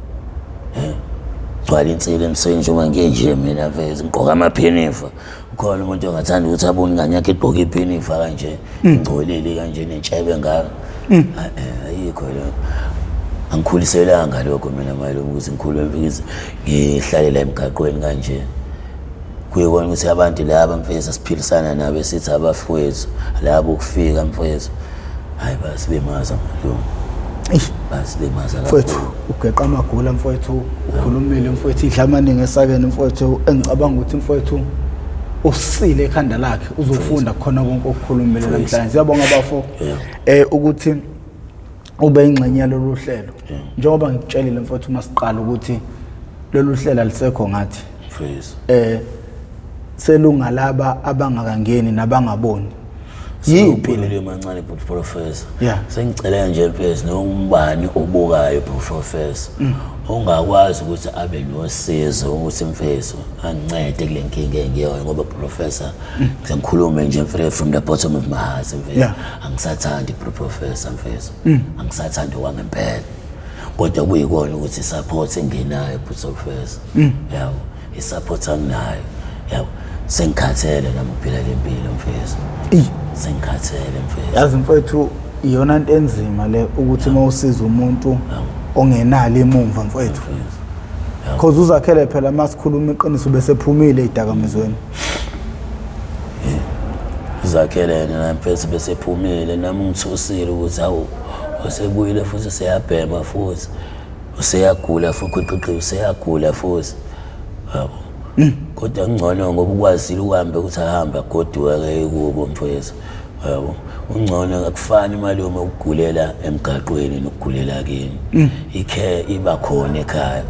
gcwala insile emsenje uma ngenje mina mfethu ngigqoka amaphinifa khona umuntu ongathanda ukuthi abone ingane yakhe igqoka iphinifa kanje ingcolile kanje nentshebe ngalo ayikho lo angikhuliselanga lokho mina malume ukuthi ngikhulume mfethu ngihlale la emgaqweni kanje kuyekona ukuthi abantu laba mfethu asiphilisana nabo sithi abafowethu labo ukufika mfethu hayi basibemaza malume basibemaza mfethu ugeqa amagula mfethu ukhulumile mfethu idlamaningi esakeni mfethu engicabanga ukuthi mfethu usile ekhanda lakhe uzofunda khona konke okukhulumile namhlanje siyabonga bafo ukuthi ube ingxenye yalolu hlelo njengoba ngikutshelile mfethu masiqala ukuthi lolu hlelo alisekho ngathi mfethu selunga laba abangakangeni nabangaboni yiphi le mancane professor sengicela nje mfethu nombani obukayo professor ongakwazi ukuthi abe nosizo ukuthi mfethu angincede kule nkinga engiyona ngoba professor ngikhulume nje from the bottom of my heart mfethu angisathandi professor mfethu angisathandi wangempela kodwa kuyikona ukuthi support engenayo professor yabo isupport anginayo yabo sengikhathele nami ukuphila lempilo mfethu sengikhathele mfethu yazi mfethu iyona into enzima le ukuthi mawusiza umuntu ongenali imumva mfowethu because uzakhele phela masikhuluma iqiniso bese phumile idakamizweni uzakhele namphethe bese phumile nami ngithusile ukuthi awu usebuyile futhi seyabhema futhi useyagula futhi qiqi useyagula futhi yabo kodwa ngcono ngoba ukwazile uhambe ukuthi ahamba goduka ke kubo mfowethu yabo ungcono akufani malume ukugulela emgaqweni nokugulela kini ikhe iba khona ekhaya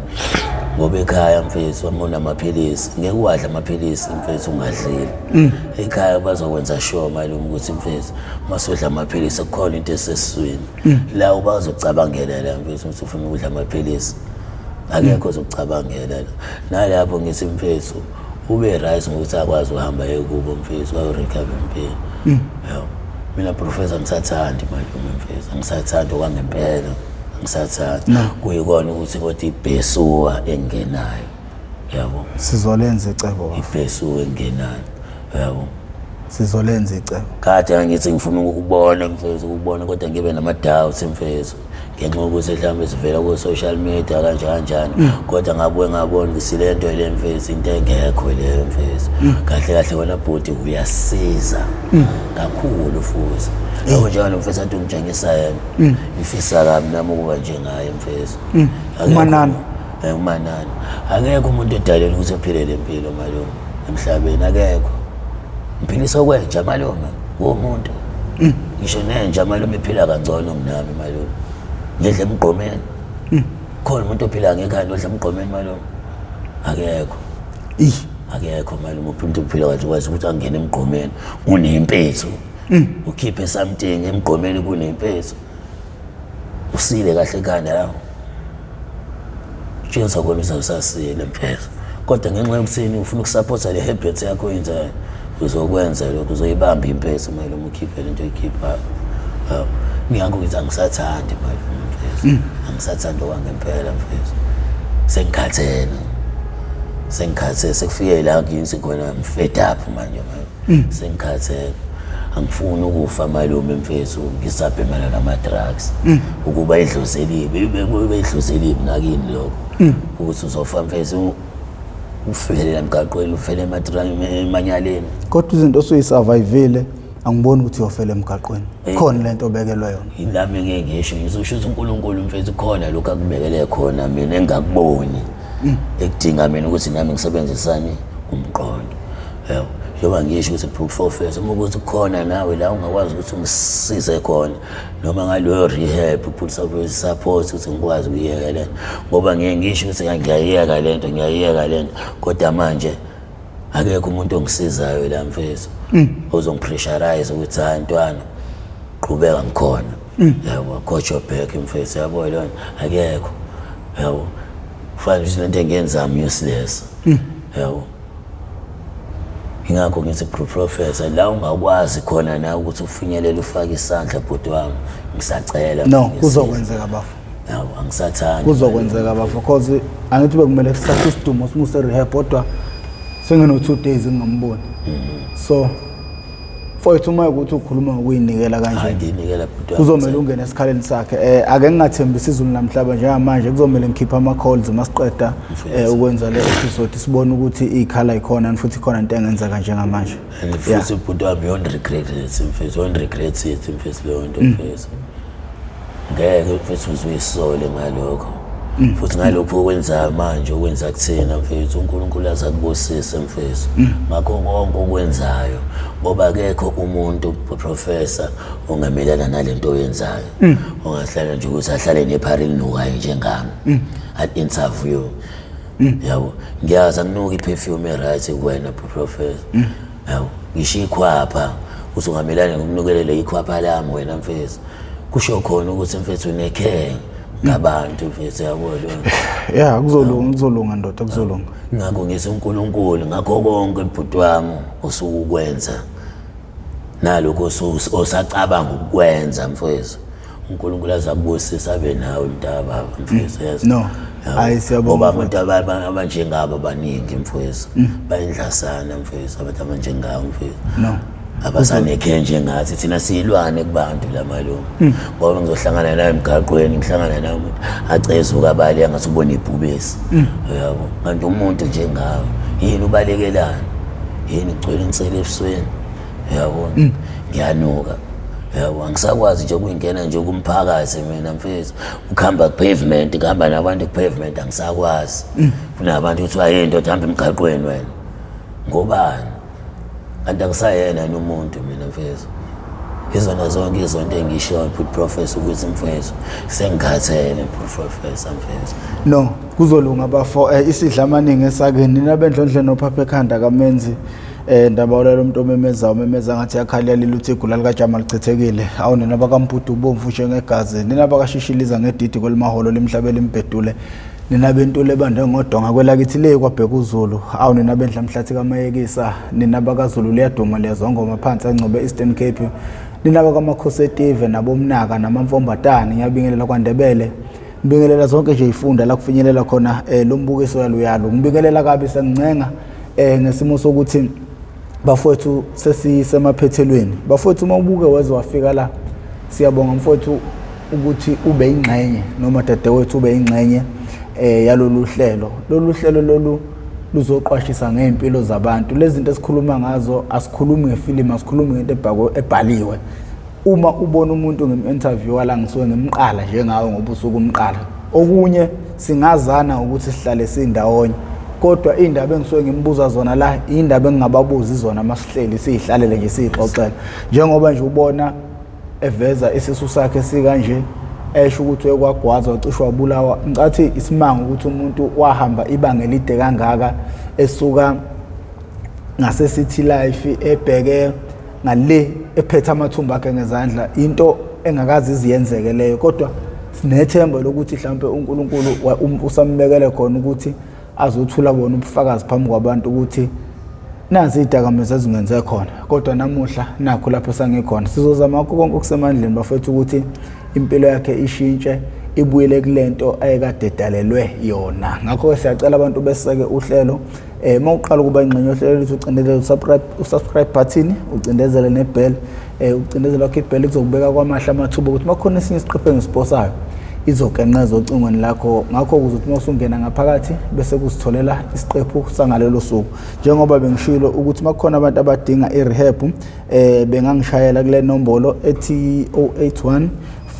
ngoba ekhaya mfethu amona amaphilisi ngeke uwadla amaphilisi mfethu ungadlile ekhaya bazokwenza sure malume ukuthi mfethu masodla amaphilisi akukhona into esesiswini la ubazocabangela la mfethu ukuthi ufuna ukudla amaphilisi akekho ozokucabangela nalapho ngithi mfethu ube right ngokuthi akwazi uhamba ekubo mfethu ayorecover impilo yabo mina professor ngisathandi malume mfethu ngisathanda okwangempela ngisathanda kuyikona ukuthi kodwa ibhesuwa engenayo yabo sizolenza icebo ibhesuwa engenayo yabo sizolenza icebo kade ngithi ngifuna ukubona mfethu ukubona kodwa ngibe nama doubts mfethu ngenxa ukuthi mhlawumbe sivela ku social media kanjani kodwa ngabuye ngabona ukuthi lento le mfethu into engekho le mfethu kahle kahle wena bhuti uyasiza kakhulu futhi yabo njalo mfethu athi ungitshengisa yena ngifisa kabi nami ukuba njengaye mfethu umanani umanani akekho umuntu edalelwe ukuthi aphile lempilo malume emhlabeni akekho mphilisa kwenja malume ngomuntu ngisho nenja malume iphila kangcono kunami malume ngidle emgqomeni khona umuntu ophila ngekhaya odla emgqomeni malume akekho malume umuntu ophila kahle ukwazi ukuthi angene emgqomeni unempethu ukhiphe something emgqomeni kunempethu usile kahle ekhanda lawo njengoba kwamisa usasile mfethu kodwa ngenxa yokuthini ufuna ukusupporta le habit yakho yenzayo uzokwenza lokho uzoyibamba impethu malume ukhiphe lento oyikhiphayo ngiyakho ngithi angisathandi malume mfethu angisathandi okwangempela mfethu sengikhathele sekufike la ngithi khona fed up manje sengikhathele angifuni ukufa malume mfethu ngisabhemana nama drugs ukuba idlozelibe nakini lokho ukuthi uzofa mfethu ufele emgaqweni ufele emanyaleni kodwa izinto osuyisurvivile angiboni ukuthi uyofela emgaqweni khona lento obekelwe yona ilami ngeke ngisho ngizosho ukuthi uNkulunkulu mfethu khona lokho akubekele khona mina engakuboni ekudinga mina ukuthi nami ngisebenzisane umqondo yebo njengoba ngisho ukuthi professor uma ukuthi khona nawe la ungakwazi ukuthi ungisize khona noma ngaloyo rehab put support ukuthi ngikwazi ukuyeka lento ngoba ngeke ngisho ukuthi ngiyayeka lento kodwa manje akekho umuntu ongisizayo la mfethu ozongipressurize ukuthi hayi ntwana qhubeka ngikhona yabo coach your back mfethu yabo lona akekho yabo fanele ukuthi lento engenza am useless yabo ingakho ngithi professor la ungakwazi khona na ukuthi ufinyelele ufake isandla bhuti wami ngisacela no kuzokwenzeka bafu yabo angisathandi kuzokwenzeka bafu because angithi bekumele sithathe isidumo simuse rehab kodwa sengeno 2 days ngingamboni so mfowethu uma ukuthi ukhuluma ngokuyinikela kanje nginikela bhuti wami kuzomela ungene esikhaleni sakhe ake ngingathembisa izulu namhlanje njengamanje kuzomela ngikhipha ama calls masiqeda ukwenza le episode sibone ukuthi ikhala ikhona futhi khona into engenzeka njengamanje futhi bhuti wami don't regret it mfethu don't regret it mfethu leyo nto mfethu ngeke mfethu uzuyisole ngalokho futhi ngalokho okwenza manje okwenza kuthina mfethu uNkulunkulu azakubusise mfethu ngakho konke okwenzayo ngoba akekho umuntu professor ongamelana nalento oyenzayo ongahlala nje ukuthi ahlale nepharili nukayi njengami at interview yabo ngiyazi akunuka iperfume right kuwena professor yabo ngisho ikhwapha uzongamelana ngokunukelela ikhwapha lami wena mfethu kusho khona ukuthi mfethu unekhe ngabantu mfethu yabo yeah kuzolunga ndoda kuzolunga ngakho ngise uNkulunkulu ngakho konke ibhuti wami osukwenza nalokho osacabanga ukwenza mfethu uNkulunkulu azakubusisa abe nawe mntaba mfethu yazi no ayisiyabonga ngoba abantu abanjengabo abaningi mfethu bayindlasana mfethu abantu abanjengabo mfethu no abasanekhenje ngathi thina siyilwane kubantu lamalume ngoba ngizohlangana naye emgaqweni ngihlangana naye umuntu aceza ukabali angathi ubona ibhubesi yabo kanti umuntu njengawe yini ubalekelana yini ugcwele insele ebusweni yabo ngiyanuka yabo angisakwazi nje ukungena nje kumphakathi mina mfethu ukuhamba pavement ngihamba nabantu pavement angisakwazi kunabantu ukuthi ayindoda hamba emgaqweni wena ngobani kanti angisayena nomuntu mina mfethu izona zonke izonto engisho put professor ukuthi mfethu sengikhathele professor mfethu no kuzolunga bafo isidlamaningi esakeni nabendlondle nophaphe ekhanda kamenzi ndaba olalo umuntu omemeza ngathi yakhalela iluthi igula lika Jama lichithekile awunena bakamputu ubomvu njengegazi nina bakashishiliza ngedidi kwelimaholo limhlabela impedule nina bentule ebande ngodonga kwelakithi le kwabheka uZulu awunena bendla mhlathi kamayekisa nina bakaZulu liyaduma liyazongoma phansi angcobe Eastern Cape nina bakamakhosetive nabomnaka namamfombatani ngiyabingelela kwaNdebele ngibingelela zonke nje ifunda la kufinyelela khona lo mbukiso yalo ngibingelela kabi sengincenga ngesimo sokuthi bafowethu sesisemaphethelweni bafowethu uma ubuke waze wafika la siyabonga mfowethu ukuthi ube ingxenye noma dadewethu ube ingxenye yalolu hlelo lolu luzoqwashisa ngempilo zabantu lezi zinto esikhuluma ngazo asikhulumi ngefilimu asikhulumi ngento ebhaliwe uma ubona umuntu ngem-interview ala ngisuke ngimqala njengawe ngoba usuku umqala okunye singazana ukuthi sihlale sindawonye kodwa indaba engisuke ngimbuza zona la indaba engingababuza izona masihleli sihlalele nje sixoxela njengoba nje ubona eveza isisu sakhe sikanje esho ukuthi ekwagwaza wacishwa wabulawa ngicathi isimanga ukuthi umuntu wahamba ibanga elide kangaka esuka ngase City Life ebheke ngale ephethe amathumbu akhe ngezandla into engakazi iziyenzeke leyo kodwa sinethemba lokuthi mhlambe uNkulunkulu usambekele khona ukuthi azothula bona ubufakazi phambi kwabantu ukuthi nazi idakamizwa ezingenze khona kodwa namuhla nakho lapho sangikhona sizozama konke okusemandleni bafethu ukuthi impilo yakhe ishintshe ibuyele kulento ayekade edalelwe yona ngakho siyacela abantu beseke uhlelo mawuqala kuba ingxenye yohlelo lithi ucindezele usubscribe button ucindezele nebell ucindezele wakhe ibell kuzokubeka kwamahla amathuba ukuthi makhona esinye isiqephe ngisposayo izokenqeza ocingweni lakho ngakho ukuze usungena ngaphakathi bese kusitholela isiqephu sangalelo suku njengoba bengishilo ukuthi makhona abantu abadinga irehab bengangishayela kule nombolo ethi 081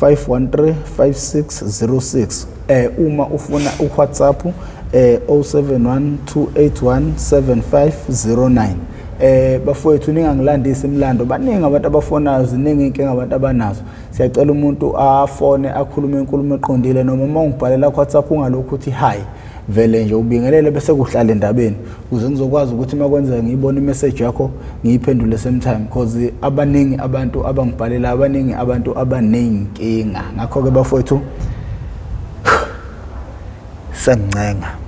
513 5606 uma ufuna uWhatsApp 071 281 7509 bafowethu ningangilandisa imlando baningi abantu abafonayo ziningi inkinga abantu abanazo siyacela umuntu afone akhulume inkulumo eqondile noma uma ungibhalela kuWhatsApp ungalokho uthi hi vele nje ubingelele bese kuhlala endabeni ukuze ngizokwazi ukuthi makwenzeka ngiyibona imessage yakho ngiyiphendule same time because abaningi abantu abangibhalela abaningi abantu abanenkinga ngakho ke bafowethu sencenga